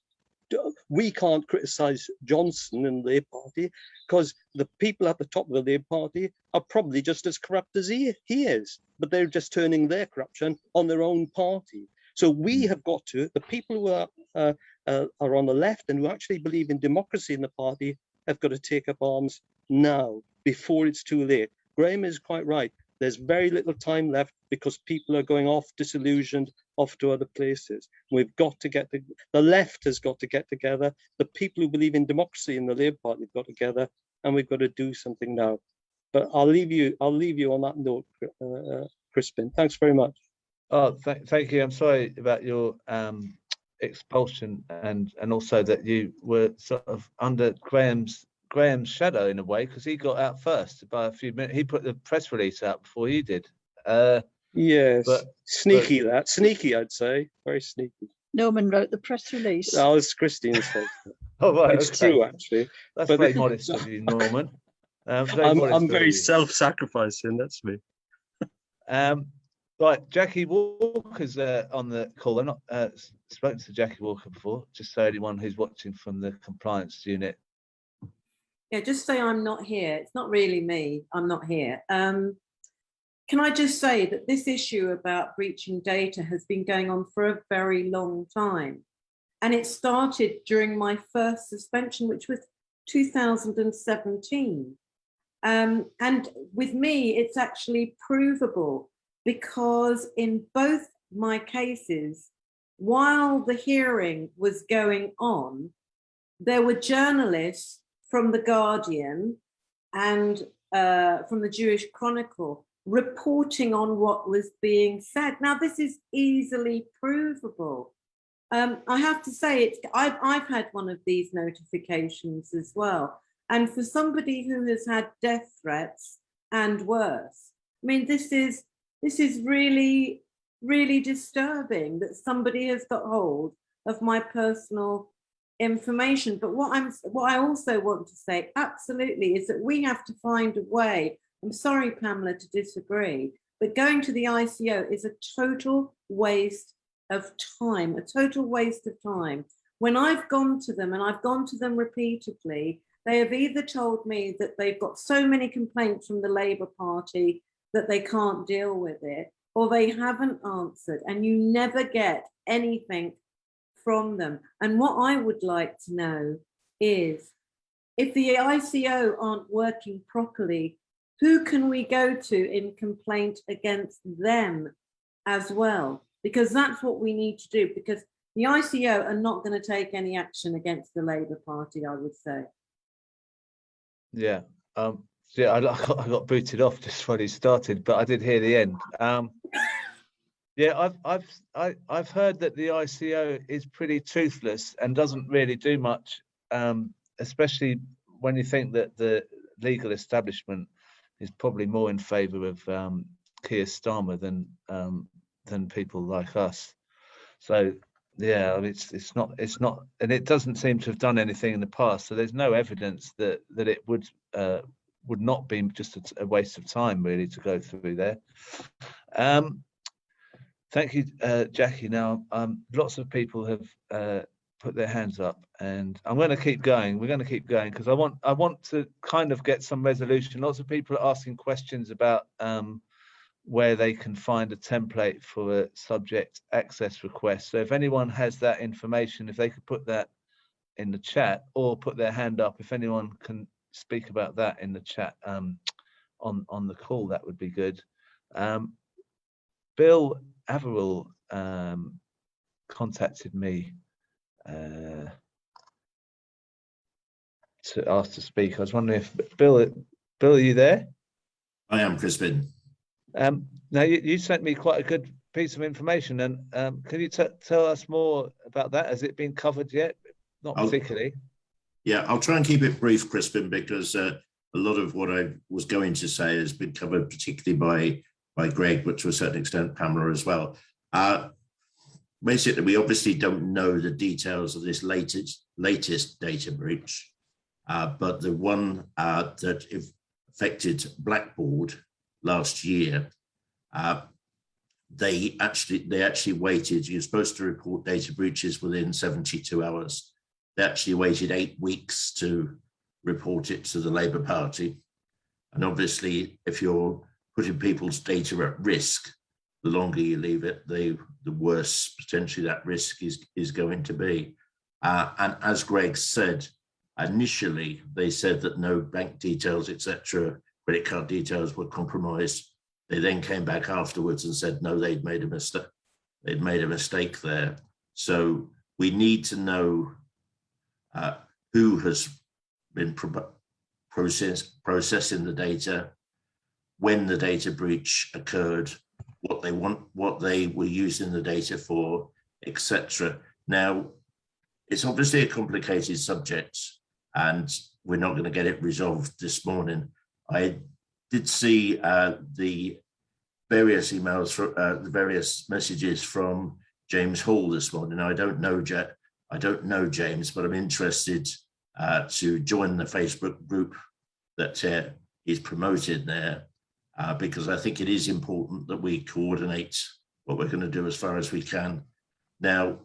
We can't criticize Johnson and the Labour Party because the people at the top of the Labour Party are probably just as corrupt as he is, but they're just turning their corruption on their own party. So we have got to, the people who are on the left and who actually believe in democracy in the party, have got to take up arms now, before it's too late. Graham is quite right. There's very little time left because people are going off disillusioned, off to other places. We've got to get the left has got to get together. The people who believe in democracy in the Labour Party have got together, and we've got to do something now. But I'll leave you on that note, Crispin. Thanks very much. Oh, thank you. I'm sorry about your expulsion, and also that you were sort of under Graham's shadow in a way, because he got out first by a few minutes. He put the press release out before you did. Yes, sneaky, I'd say, very sneaky. Norman wrote the press release. Oh, it's Christine's fault. Oh, right, it's true, actually. That's very modest of you, Norman. I'm very self-sacrificing. That's me. Right, Jackie Walker's on the call. I've not spoken to Jackie Walker before, just so anyone who's watching from the compliance unit. Yeah, just say I'm not here. It's not really me. I'm not here. Can I just say that this issue about breaching data has been going on for a very long time. And it started during my first suspension, which was 2017. And with me, it's actually provable, because in both my cases, while the hearing was going on, there were journalists from The Guardian and from the Jewish Chronicle reporting on what was being said. Now, this is easily provable. I have to say, I've had one of these notifications as well. And for somebody who has had death threats and worse, I mean, this is really, really disturbing that somebody has got hold of my personal information. But what I also want to say absolutely is that we have to find a way. I'm sorry, Pamela, to disagree, but going to the ICO is a total waste of time, a total waste of time. When I've gone to them, and I've gone to them repeatedly, they have either told me that they've got so many complaints from the Labour Party that they can't deal with it, or they haven't answered, and you never get anything from them. And what I would like to know is, if the ICO aren't working properly, who can we go to in complaint against them as well? Because that's what we need to do, because the ICO are not going to take any action against the Labour Party, I would say. Yeah. Yeah, I got booted off just when he started, but I did hear the end. Yeah, I've heard that the ICO is pretty toothless and doesn't really do much, especially when you think that the legal establishment is probably more in favour of Keir Starmer than people like us. So Yeah, I mean, it's not, and it doesn't seem to have done anything in the past. So there's no evidence that it would not be just a waste of time really to go through there. Thank you, Jackie. Now, lots of people have put their hands up, and I'm going to keep going. We're going to keep going because I want to kind of get some resolution. Lots of people are asking questions about where they can find a template for a subject access request. So if anyone has that information, if they could put that in the chat or put their hand up, if anyone can speak about that in the chat on the call, that would be good. Bill Averill contacted me to ask to speak. I was wondering if Bill, are you there? I am, Crispin. Now you sent me quite a good piece of information, and can you tell us more about that? Has it been covered yet? Not particularly. Yeah, I'll try and keep it brief, Crispin, because a lot of what I was going to say has been covered, particularly by Greg, but to a certain extent Pamela as well. Basically, we obviously don't know the details of this latest data breach, but the one that affected Blackboard last year, they actually waited. You're supposed to report data breaches within 72 hours. They actually waited 8 weeks to report it to the Labour Party. And obviously, if you're putting people's data at risk, the longer you leave it, the worse potentially that risk is going to be. And as Greg said, initially they said that no bank details, etc., credit card details were compromised. They then came back afterwards and said no, they'd made a mistake. They'd made a mistake there. So we need to know who has been processing the data, when the data breach occurred, what they were using the data for, etc. Now, it's obviously a complicated subject, and we're not going to get it resolved this morning. I did see the various emails, the various messages from James Hall this morning. I don't know James, but I'm interested to join the Facebook group that is promoted there, because I think it is important that we coordinate what we're going to do as far as we can. Now,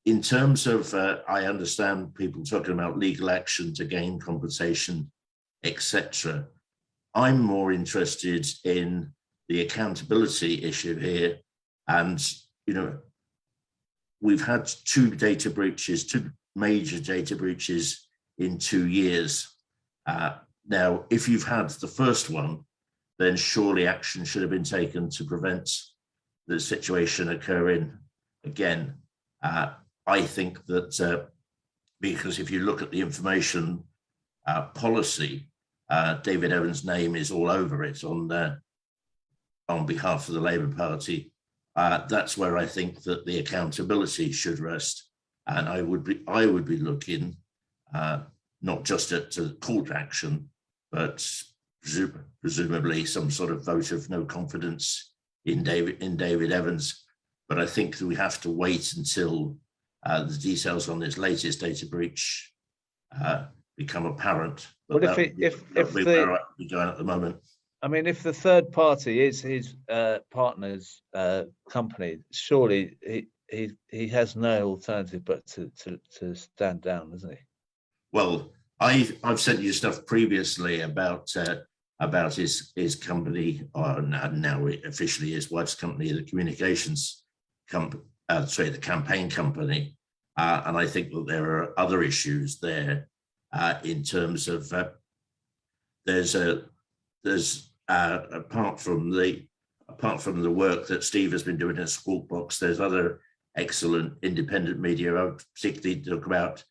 in terms of, I understand people talking about legal action to gain compensation, etc. I'm more interested in the accountability issue here. And, you know, we've had two major data breaches in 2 years. Now, if you've had the first one, then surely action should have been taken to prevent the situation occurring again. I think that because if you look at the information policy, David Evans' name is all over it on behalf of the Labour Party. That's where I think that the accountability should rest, and I would be looking not just at court action, but presumably some sort of vote of no confidence in David Evans. But I think that we have to wait until the details on this latest data breach become apparent. But well, if where we're going at the moment. I mean, if the third party is his partner's company, surely he has no alternative but to stand down, doesn't he? Well, I've sent you stuff previously about his company, or now it officially his wife's company, the communications company, the campaign company, and I think that there are other issues there in terms of there's apart from the work that Steve has been doing at Squawk Box, there's other excellent independent media. I would particularly talk about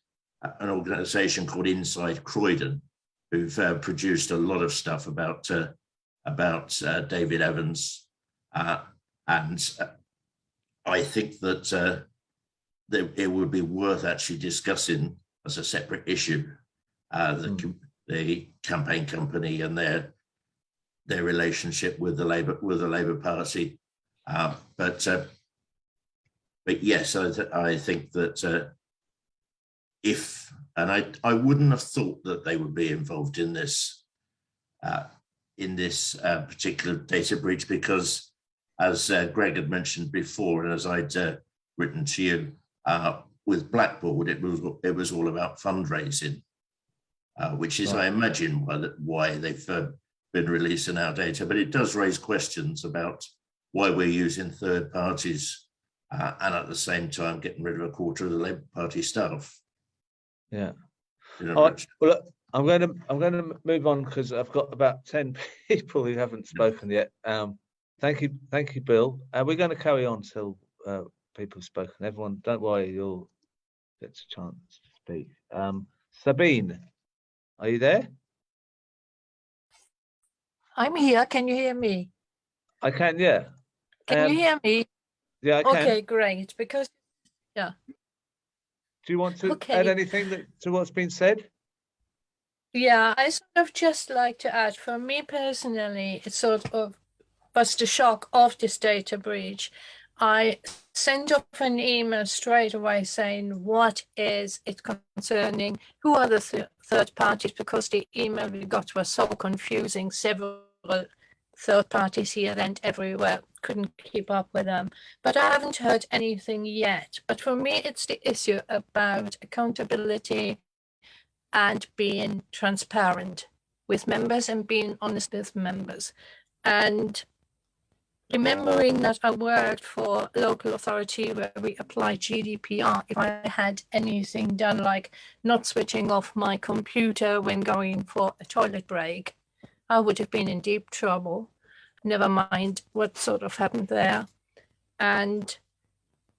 an organisation called Inside Croydon, who've produced a lot of stuff about David Evans, and I think that it would be worth actually discussing as a separate issue the campaign company and their relationship with the Labour Party. But but yes, I think that I wouldn't have thought that they would be involved in this particular data breach, because as Greg had mentioned before, and as I'd written to you, with Blackboard, it was all about fundraising, which is, I imagine, why they've been releasing our data. But it does raise questions about why we're using third parties and at the same time getting rid of a quarter of the Labour Party staff. Yeah. All right. Well, look, I'm going to move on because I've got about 10 people who haven't spoken yet. Thank you, Bill. We're going to carry on till people have spoken. Everyone, don't worry, you'll get a chance to speak. Sabine, are you there? I'm here. Can you hear me? I can, yeah. Can you hear me? Yeah, I can. Okay, great. Because, yeah. Do you want to add anything to what's been said? Yeah, I sort of just like to add, for me personally, it sort of was the shock of this data breach. I sent off an email straight away saying, what is it concerning? Who are the third parties? Because the email we got was so confusing. Several third parties here and everywhere. Couldn't keep up with them. But I haven't heard anything yet. But for me, it's the issue about accountability and being transparent with members and being honest with members. And remembering that I worked for a local authority where we applied GDPR, if I had anything done like not switching off my computer when going for a toilet break, I would have been in deep trouble. Never mind what sort of happened there. And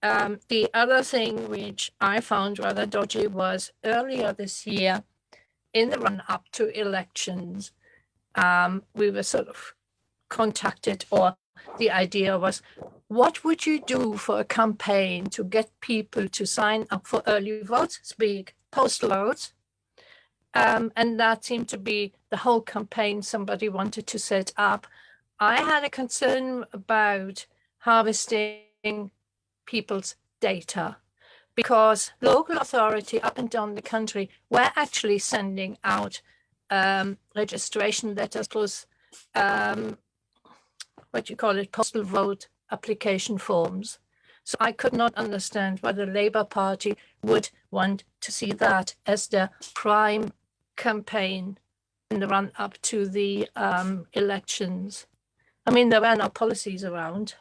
the other thing which I found rather dodgy was earlier this year, in the run-up to elections, we were sort of contacted, or the idea was, what would you do for a campaign to get people to sign up for early votes, speak postal votes? And that seemed to be the whole campaign somebody wanted to set up. I had a concern about harvesting people's data, because local authority up and down the country were actually sending out registration letters plus postal vote application forms. So I could not understand why the Labour Party would want to see that as their prime campaign in the run up to the elections. I mean, there were no policies around.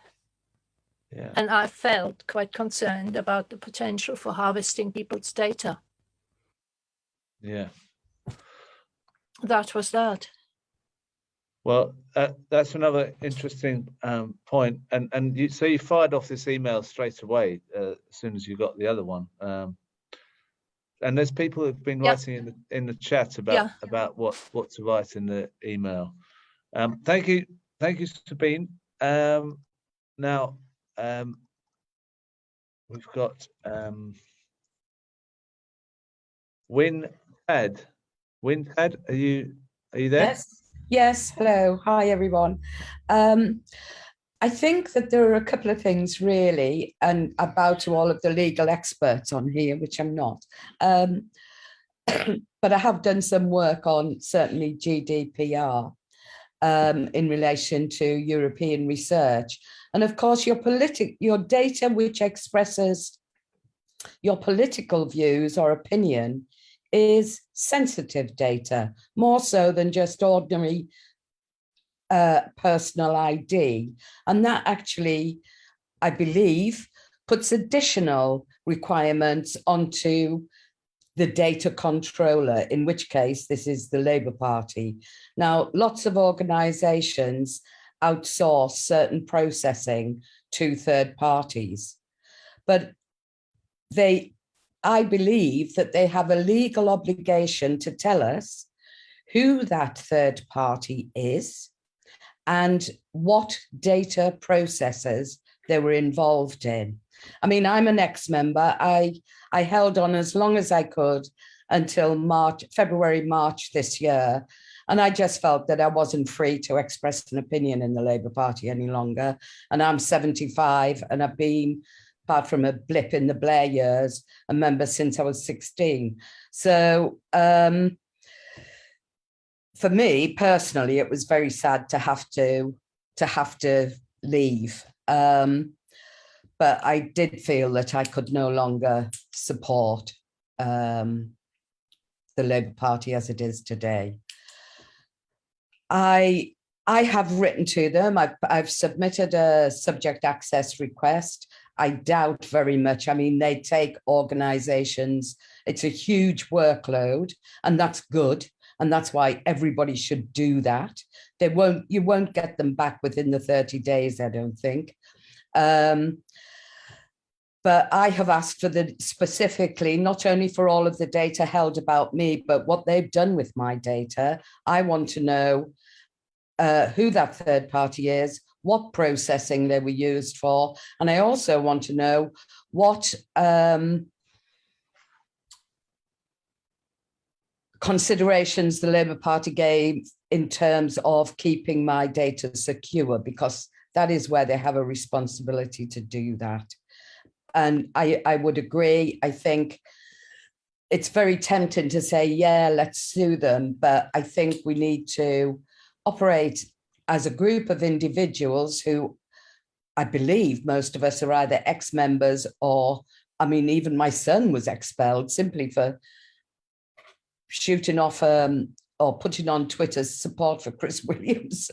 Yeah. And I felt quite concerned about the potential for harvesting people's data. Yeah. That was that. Well, that's another interesting point. And you fired off this email straight away as soon as you got the other one. And there's people who've been writing in the chat about what to write in the email. Thank you, Sabine. Now we've got Win-Tad. Win-Tad, are you there? Yes. Hello. Hi, everyone. I think that there are a couple of things really, and I bow to all of the legal experts on here, which I'm not. But I have done some work on certainly GDPR in relation to European research. And of course, your data which expresses your political views or opinion is sensitive data, more so than just ordinary personal ID. And that actually, I believe, puts additional requirements onto the data controller, in which case this is the Labour Party. Now, lots of organisations outsource certain processing to third parties, but I believe that they have a legal obligation to tell us who that third party is and what data processes they were involved in. I mean, I'm an ex-member. I held on as long as I could until February, March this year. And I just felt that I wasn't free to express an opinion in the Labour Party any longer. And I'm 75 and I've been apart from a blip in the Blair years, a member since I was 16. So for me personally, it was very sad to have to leave. But I did feel that I could no longer support the Labour Party as it is today. I have written to them. I've submitted a subject access request. I doubt very much. I mean, they take organisations. It's a huge workload, and that's good. And that's why everybody should do that. You won't get them back within the 30 days, I don't think. But I have asked for specifically, not only for all of the data held about me, but what they've done with my data. I want to know who that third party is, what processing they were used for. And I also want to know what considerations the Labour Party gave in terms of keeping my data secure, because that is where they have a responsibility to do that. And I would agree. I think it's very tempting to say, yeah, let's sue them. But I think we need to operate as a group of individuals who, I believe most of us are either ex-members or, I mean, even my son was expelled simply for shooting off or putting on Twitter's support for Chris Williams.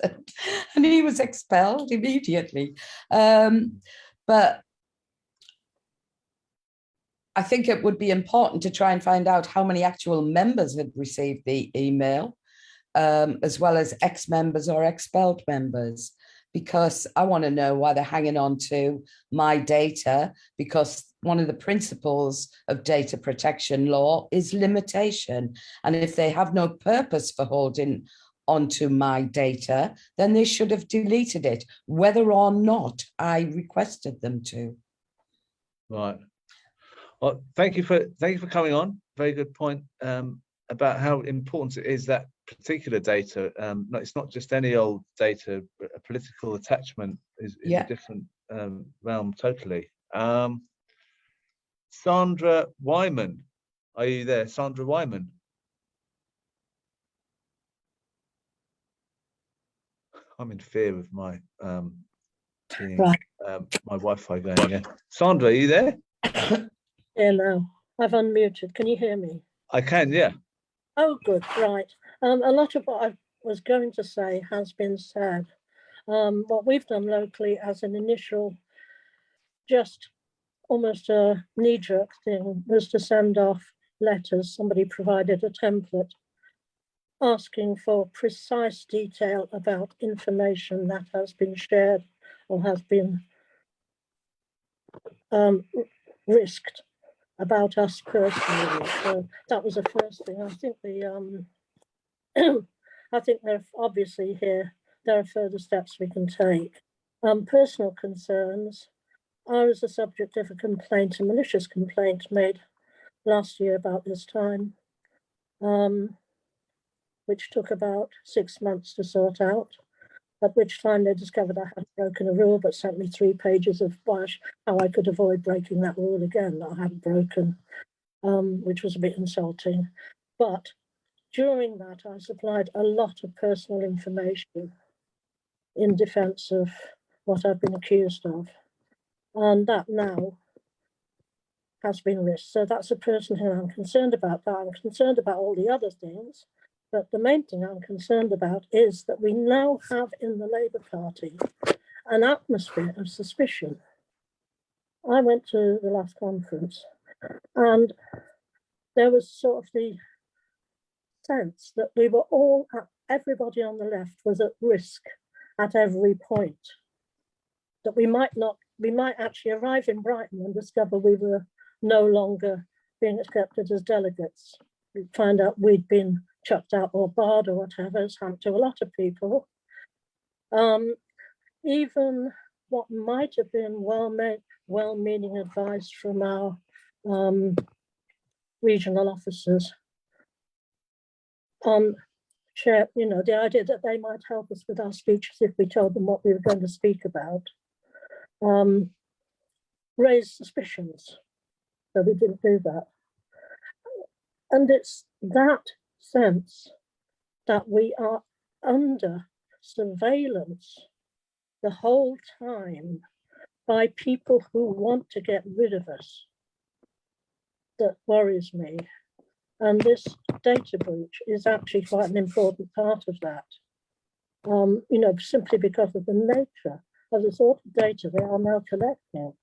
And he was expelled immediately. But I think it would be important to try and find out how many actual members had received the email, as well as ex-members or expelled members, because I want to know why they're hanging on to my data, because one of the principles of data protection law is limitation. And if they have no purpose for holding onto my data, then they should have deleted it, whether or not I requested them to. Right. Well, thank you for coming on. Very good point about how important it is, that particular data. It's not just any old data. A political attachment is a different realm totally. Sandra Wyman, are you there? Sandra Wyman. I'm in fear of my my Wi-Fi going. Yeah. Sandra, are you there? Yeah, no, I've unmuted. Can you hear me? I can, yeah. Oh, good, right. A lot of what I was going to say has been said. What we've done locally as an initial, just almost a knee-jerk thing, was to send off letters. Somebody provided a template asking for precise detail about information that has been shared or has been risked about us personally. So that was the first thing. I think I think there obviously here there are further steps we can take. Personal concerns. I was the subject of a complaint, a malicious complaint made last year about this time, which took about 6 months to sort out. At which time they discovered I had broken a rule, but sent me 3 pages of how I could avoid breaking that rule again that I hadn't broken, which was a bit insulting. But during that, I supplied a lot of personal information in defense of what I've been accused of. And that now has been risked. So that's a person who I'm concerned about. That I'm concerned about all the other things. But the main thing I'm concerned about is that we now have in the Labour Party an atmosphere of suspicion. I went to the last conference and there was sort of the sense that we were all, everybody on the left was at risk at every point. That we might actually arrive in Brighton and discover we were no longer being accepted as delegates. We'd find out we'd been chucked out or barred or whatever. It's happened to a lot of people. Even what might have been well-meaning advice from our regional officers on the idea that they might help us with our speeches if we told them what we were going to speak about, raised suspicions. So we didn't do that. And it's that sense that we are under surveillance the whole time by people who want to get rid of us that worries me. And this data breach is actually quite an important part of that. You know, simply because of the nature of the sort of data they are now collecting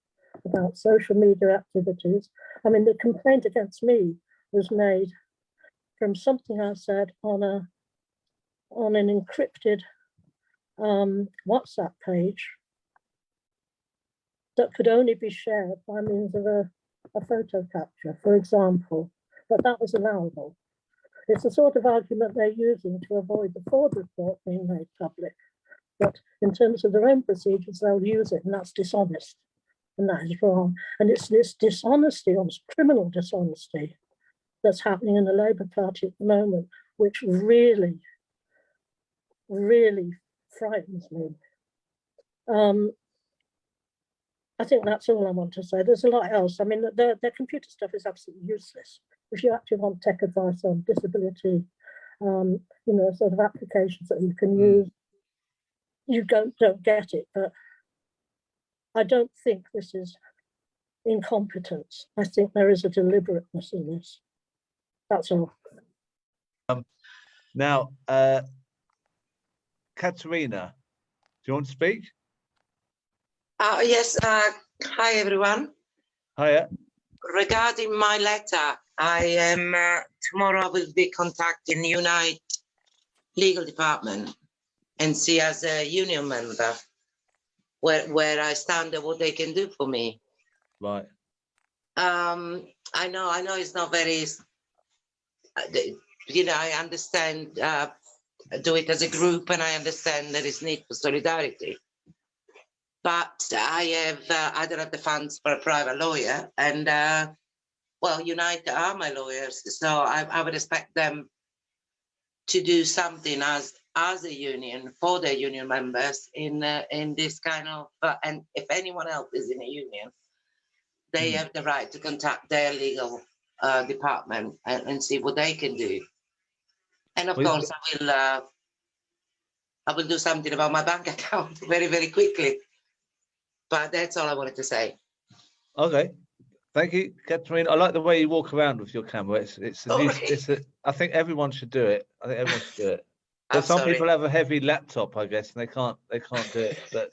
about social media activities. I mean, the complaint against me was made from something I said on an encrypted WhatsApp page that could only be shared by means of a photo capture, for example, but that was allowable. It's the sort of argument they're using to avoid the Ford report being made public. But in terms of their own procedures, they'll use it, and that's dishonest, and that is wrong. And it's this dishonesty, almost criminal dishonesty, that's happening in the Labour Party at the moment, which really, really frightens me. I think that's all I want to say. There's a lot else. I mean, their computer stuff is absolutely useless. If you actually want tech advice on disability, you know, sort of applications that you can use, you don't get it. But I don't think this is incompetence. I think there is a deliberateness in this. That's all. Now, Katerina, do you want to speak? Yes. Hi, everyone. Hiya. Regarding my letter, I am tomorrow I will be contacting Unite Legal Department and see as a union member where I stand and what they can do for me. Right. I know it's not very, you know, I understand do it as a group, and I understand there is need for solidarity. But I don't have the funds for a private lawyer, and well, Unite are my lawyers, so I would expect them to do something as a union for their union members in this kind of. And if anyone else is in a union, they have the right to contact their legal department and see what they can do. And of course, I will do something about my bank account very, very quickly. But that's all I wanted to say. Okay, thank you, Catherine. I like the way you walk around with your camera. I think everyone should do it. I think everyone should do it. But some people have a heavy laptop, I guess, and they can't do it. But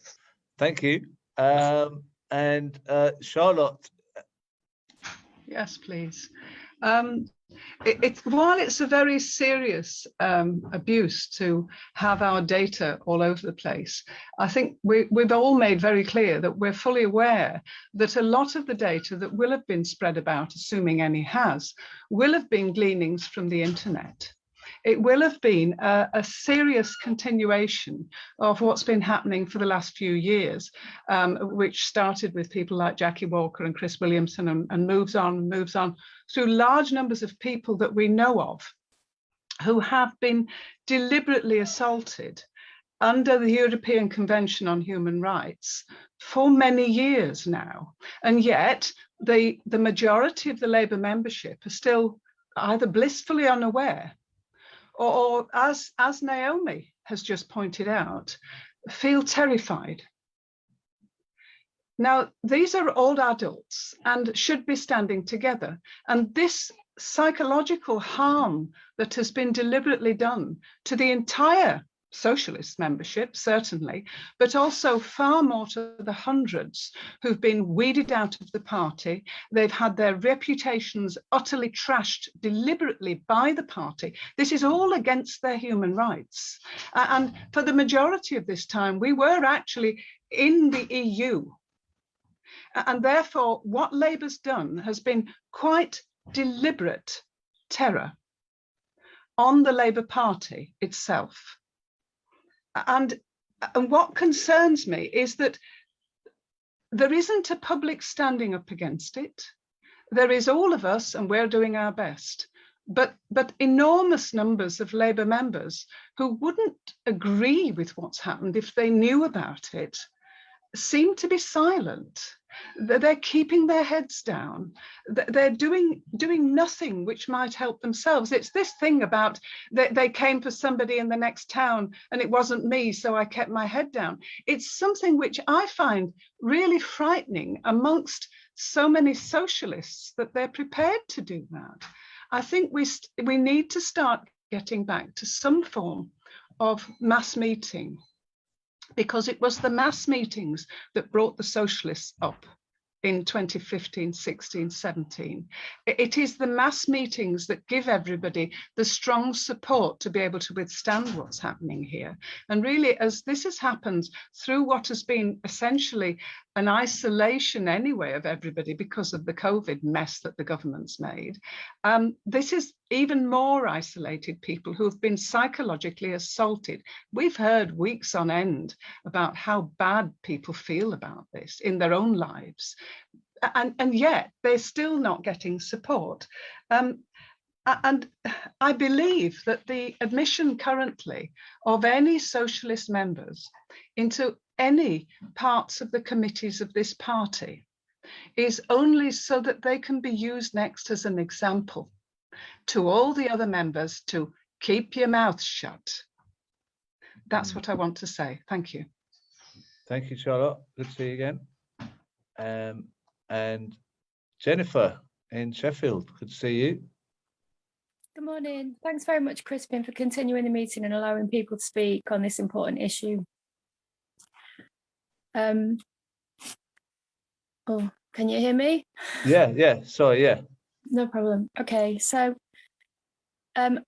thank you. And Charlotte. Yes, please. While it's a very serious abuse to have our data all over the place, I think we've all made very clear that we're fully aware that a lot of the data that will have been spread about, assuming any has, will have been gleanings from the internet. It will have been a serious continuation of what's been happening for the last few years, which started with people like Jackie Walker and Chris Williamson and moves on through large numbers of people that we know of who have been deliberately assaulted under the European Convention on Human Rights for many years now. And yet the majority of the Labour membership are still either blissfully unaware or as Naomi has just pointed out, feel terrified. Now, these are old adults and should be standing together. And this psychological harm that has been deliberately done to the entire socialist membership, certainly, but also far more to the hundreds who've been weeded out of the party. They've had their reputations utterly trashed deliberately by the party. This is all against their human rights. And for the majority of this time, we were actually in the EU. And therefore, what Labour's done has been quite deliberate terror on the Labour Party itself. And what concerns me is that there isn't a public standing up against it. There is all of us, and we're doing our best, but enormous numbers of Labour members who wouldn't agree with what's happened if they knew about it seem to be silent. They're keeping their heads down. They're doing nothing which might help themselves. It's this thing about they came for somebody in the next town and it wasn't me, so I kept my head down. It's something which I find really frightening amongst so many socialists, that they're prepared to do that. I think we need to start getting back to some form of mass meeting, because it was the mass meetings that brought the socialists up in 2015, 16, 17. It is the mass meetings that give everybody the strong support to be able to withstand what's happening here. And really, as this has happened through what has been essentially an isolation anyway of everybody because of the COVID mess that the government's made, this is even more isolated people who have been psychologically assaulted. We've heard weeks on end about how bad people feel about this in their own lives. And yet they're still not getting support. And I believe that the admission currently of any socialist members into any parts of the committees of this party is only so that they can be used next as an example to all the other members to keep your mouth shut. That's what I want to say. Thank you. Thank you, Charlotte. Good to see you again. And Jennifer in Sheffield, good to see you. Good morning. Thanks very much, Crispin, for continuing the meeting and allowing people to speak on this important issue. Oh, can you hear me? Yeah, sorry, yeah. No problem. Okay, so a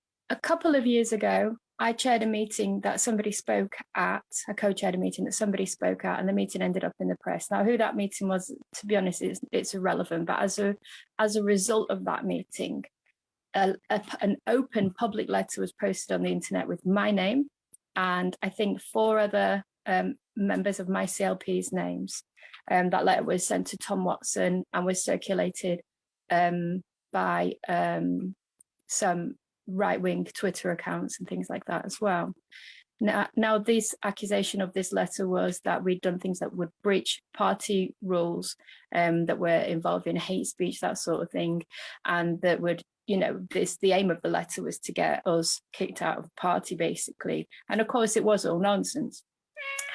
couple of years ago, I chaired a meeting that somebody spoke at, I co-chaired a meeting that somebody spoke at, and the meeting ended up in the press. Now, who that meeting was, to be honest, it's irrelevant, but as a result of that meeting, an open public letter was posted on the internet with my name and I think 4 other members of my CLP's names. That letter was sent to Tom Watson and was circulated by some right-wing Twitter accounts and things like that as well. Now, this accusation of this letter was that we'd done things that would breach party rules, that were involved in hate speech, that sort of thing, and that would, you know, the aim of the letter was to get us kicked out of the party, basically. And of course, it was all nonsense.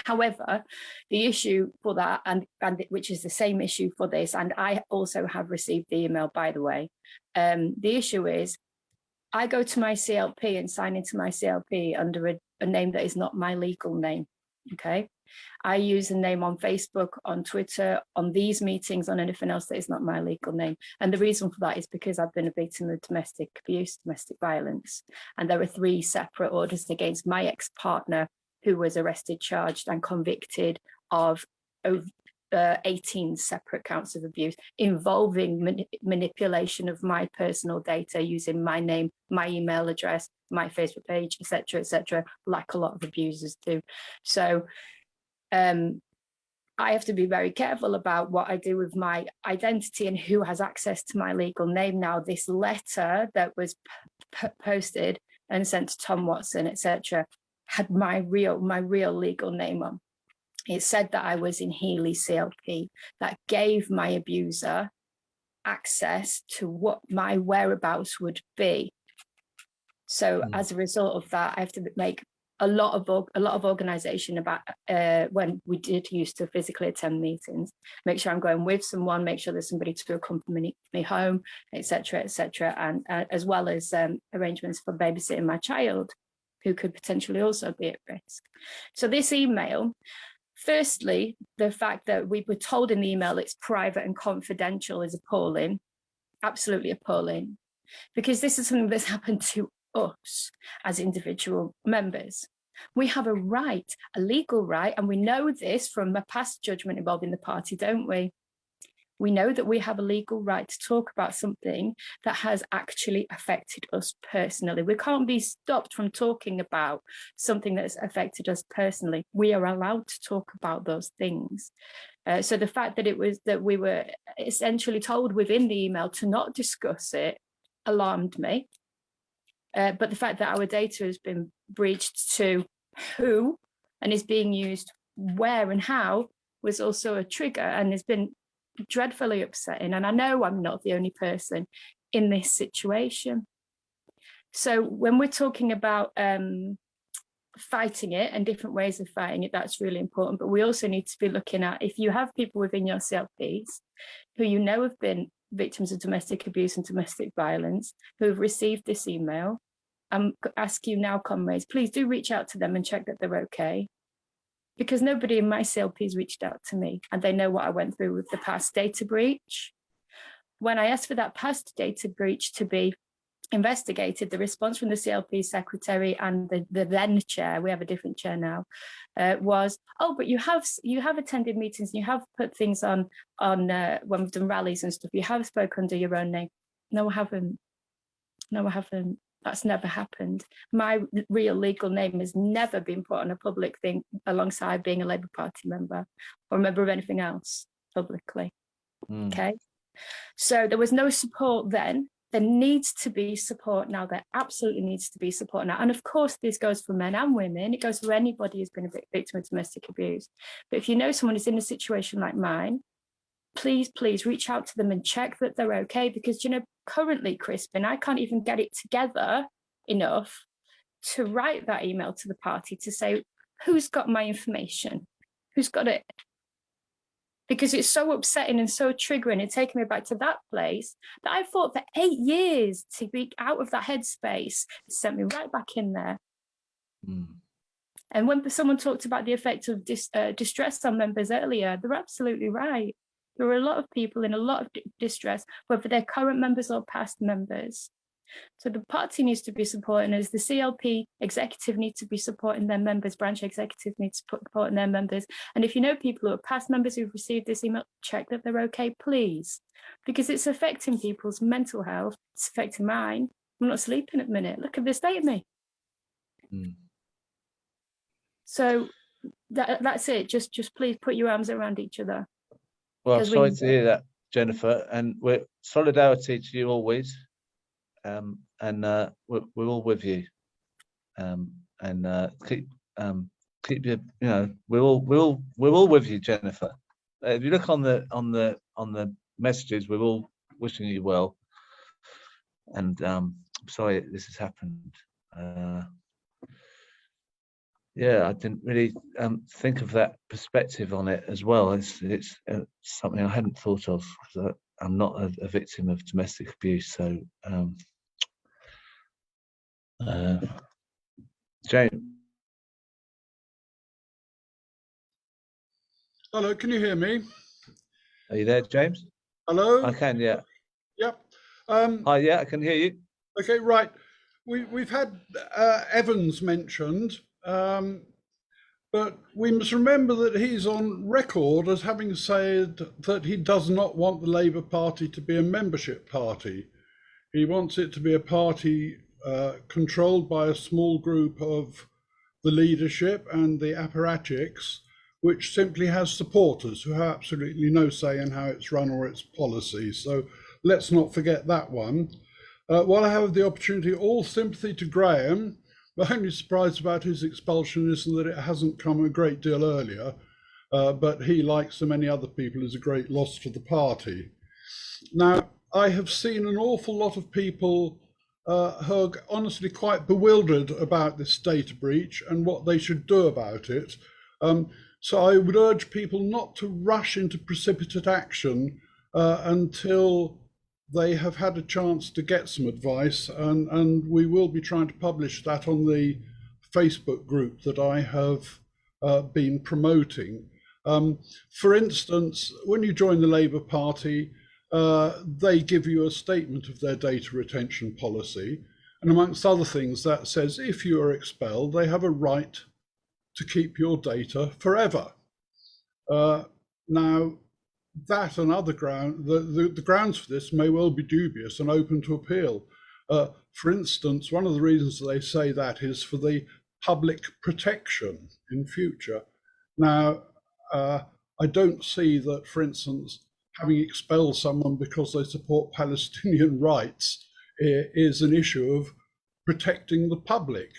However, the issue for that, and which is the same issue for this, and I also have received the email, by the way, the issue is, I go to my CLP and sign into my CLP under a name that is not my legal name, okay? I use a name on Facebook, on Twitter, on these meetings, on anything else that is not my legal name. And the reason for that is because I've been a victim of domestic abuse, domestic violence. And there are 3 separate orders against my ex-partner who was arrested, charged and convicted of 18 separate counts of abuse involving manipulation of my personal data using my name, my email address, my Facebook page, etc., like a lot of abusers do. So I have to be very careful about what I do with my identity and who has access to my legal name. Now, this letter that was posted and sent to Tom Watson, etc., had my real legal name on. It said that I was in Healy CLP. That gave my abuser access to what my whereabouts would be. So as a result of that, I have to make a lot of organization about when we did used to physically attend meetings, make sure I'm going with someone, make sure there's somebody to accompany me home, etc., and as well as arrangements for babysitting my child, who could potentially also be at risk. So this email, firstly, the fact that we were told in the email it's private and confidential is appalling, absolutely appalling, because this is something that's happened to us as individual members. We have a right, a legal right, and we know this from a past judgment involving the party, don't we? We know that we have a legal right to talk about something that has actually affected us personally. We can't be stopped from talking about something that's affected us personally. We are allowed to talk about those things. So the fact that we were essentially told within the email to not discuss it alarmed me. But the fact that our data has been breached to who and is being used where and how was also a trigger, and has been dreadfully upsetting. And I know I'm not the only person in this situation. So when we're talking about fighting it and different ways of fighting it, that's really important. But we also need to be looking at, if you have people within your CLPs who you know have been victims of domestic abuse and domestic violence, who have received this email, ask you now, comrades, please do reach out to them and check that they're okay. Because nobody in my CLPs reached out to me, and they know what I went through with the past data breach. When I asked for that past data breach to be investigated, the response from the CLP secretary and the then chair, we have a different chair now, was, oh, but you have attended meetings, you have put things on when we've done rallies and stuff, you have spoke under your own name. No, I haven't. No, I haven't. That's never happened. My real legal name has never been put on a public thing alongside being a Labour Party member or a member of anything else publicly. Okay. So there was no support then. There needs to be support now. There absolutely needs to be support now. And of course, this goes for men and women. It goes for anybody who's been a victim of domestic abuse. But if you know someone who's in a situation like mine, please reach out to them and check that they're okay. Because, you know, currently, Crispin, I can't even get it together enough to write that email to the party to say, who's got my information? Who's got it? Because it's so upsetting and so triggering and taking me back to that place that I fought for 8 years to be out of that headspace. It sent me right back in there. And when someone talked about the effect of distress on members earlier, they're absolutely right. There are a lot of people in a lot of distress, whether they're current members or past members. So the party needs to be supporting us. The CLP executive needs to be supporting their members. Branch executive needs to support their members. And if you know people who are past members who've received this email, check that they're okay, please. Because it's affecting people's mental health. It's affecting mine. I'm not sleeping at the minute. Look at the state of me. So that's it. Just please put your arms around each other. Well, sorry to hear that, Jennifer, and we're solidarity to you always, and we're all with you, and keep you, you know, we're all with you, Jennifer. If you look on the messages, we're all wishing you well, and I'm sorry this has happened. Yeah, I didn't really think of that perspective on it as well. It's something I hadn't thought of, because I'm not a victim of domestic abuse. So, James. Hello, can you hear me? Are you there, James? Hello? I can, yeah. Yep. Hi, yeah, I can hear you. Okay, right. We've had Evans mentioned, but we must remember that he's on record as having said that he does not want the Labour Party to be a membership party. He wants it to be a party controlled by a small group of the leadership and the apparatchiks, which simply has supporters who have absolutely no say in how it's run or its policies. So let's not forget that one. While I have the opportunity, all sympathy to Graham. My only surprise about his expulsion is that it hasn't come a great deal earlier, but he, like so many other people, is a great loss to the party. Now, I have seen an awful lot of people who are honestly quite bewildered about this data breach and what they should do about it. So I would urge people not to rush into precipitate action until they have had a chance to get some advice, and we will be trying to publish that on the Facebook group that I have been promoting. For instance, when you join the Labour Party, they give you a statement of their data retention policy, and amongst other things that says if you are expelled, they have a right to keep your data forever. Now, that and other ground, the grounds for this may well be dubious and open to appeal. For instance, one of the reasons they say that is for the public protection in future. Now, I don't see that, for instance, having expelled someone because they support Palestinian rights is an issue of protecting the public.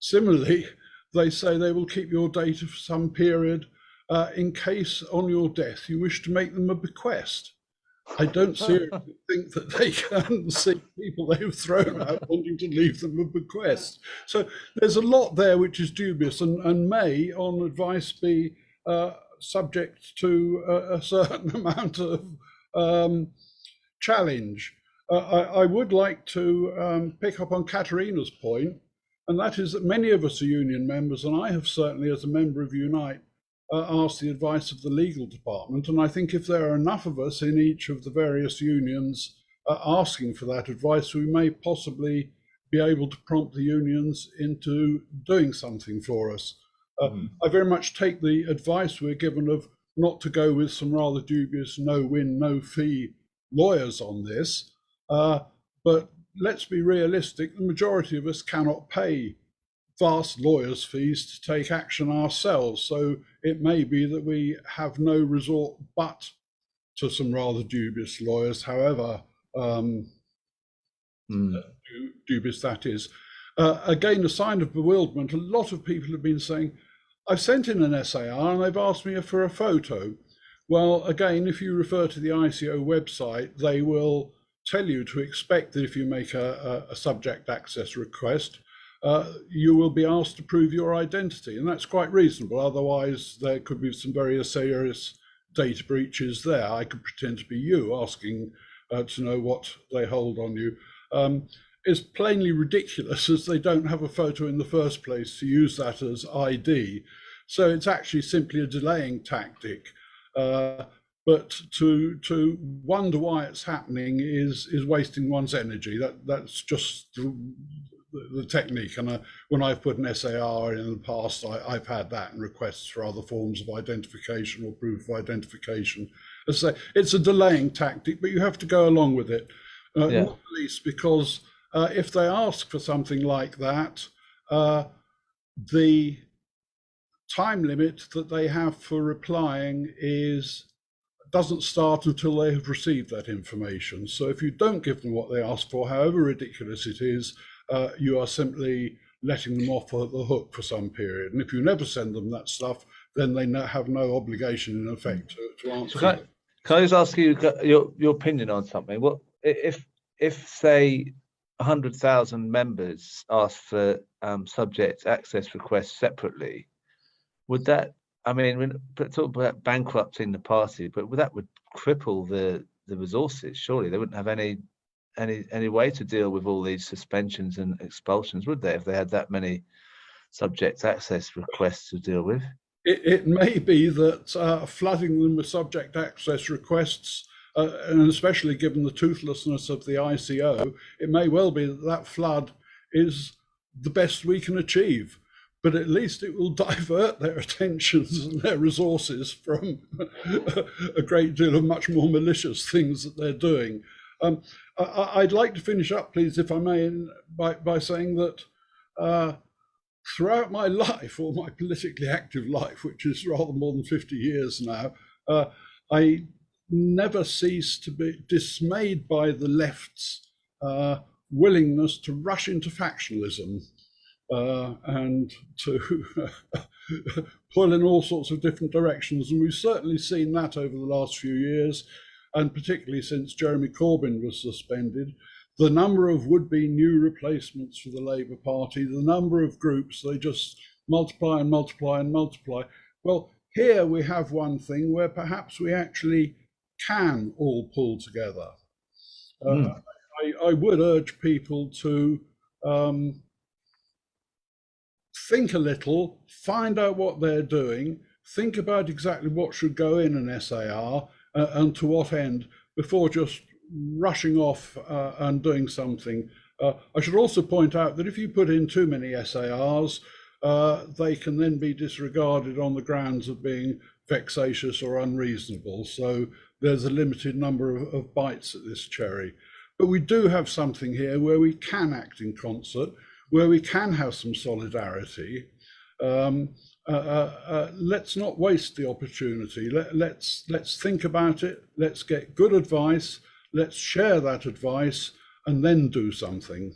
Similarly, they say they will keep your data for some period in case on your death you wish to make them a bequest. I don't seriously think that they can see people they've thrown out wanting to leave them a bequest. So there's a lot there which is dubious and may, on advice, be subject to a certain amount of challenge. I would like to pick up on Katerina's point, and that is that many of us are union members, and I have certainly, as a member of Unite, asked the advice of the legal department. And I think if there are enough of us in each of the various unions asking for that advice, we may possibly be able to prompt the unions into doing something for us. I very much take the advice we're given of not to go with some rather dubious no-win, no-fee lawyers on this. But let's be realistic, the majority of us cannot pay vast lawyers' fees to take action ourselves. So it may be that we have no resort but to some rather dubious lawyers, however dubious that is. Again, a sign of bewilderment. A lot of people have been saying, I've sent in an SAR and they've asked me for a photo. Well, again, if you refer to the ICO website, they will tell you to expect that if you make a subject access request, you will be asked to prove your identity, and that's quite reasonable. Otherwise, there could be some very serious data breaches there. I could pretend to be you asking to know what they hold on you. It's plainly ridiculous, as they don't have a photo in the first place to use that as ID. So it's actually simply a delaying tactic. But to wonder why it's happening is wasting one's energy. That's just the technique. And when I've put an SAR in the past, I've had that in requests for other forms of identification or proof of identification. As I say, it's a delaying tactic, but you have to go along with it. Not least because if they ask for something like that, the time limit that they have for replying doesn't start until they have received that information. So if you don't give them what they ask for, however ridiculous it is, you are simply letting them off the hook for some period. And if you never send them that stuff, then they have no obligation in effect to answer. So can I just ask you your opinion on something? What if say 100,000 members ask for subject access requests separately? Would that, I mean, we're talking about bankrupting the party, but that would cripple the resources. Surely they wouldn't have any way to deal with all these suspensions and expulsions, would they, if they had that many subject access requests to deal with? It may be that flooding them with subject access requests, and especially given the toothlessness of the ICO, it may well be that that flood is the best we can achieve. But at least it will divert their attentions and their resources from a great deal of much more malicious things that they're doing. I'd like to finish up, please, if I may, by saying that throughout my life, or my politically active life, which is rather more than 50 years now, I never cease to be dismayed by the left's willingness to rush into factionalism. And to pull in all sorts of different directions. And we've certainly seen that over the last few years, and particularly since Jeremy Corbyn was suspended. The number of would-be new replacements for the Labour Party, the number of groups, they just multiply and multiply and multiply. Well, here we have one thing where perhaps we actually can all pull together. I would urge people to think a little, find out what they're doing, think about exactly what should go in an SAR and to what end before just rushing off and doing something. I should also point out that if you put in too many SARs, they can then be disregarded on the grounds of being vexatious or unreasonable. So there's a limited number of bites at this cherry. But we do have something here where we can act in concert, where we can have some solidarity. Let's not waste the opportunity. Let's think about it. Let's get good advice. Let's share that advice and then do something.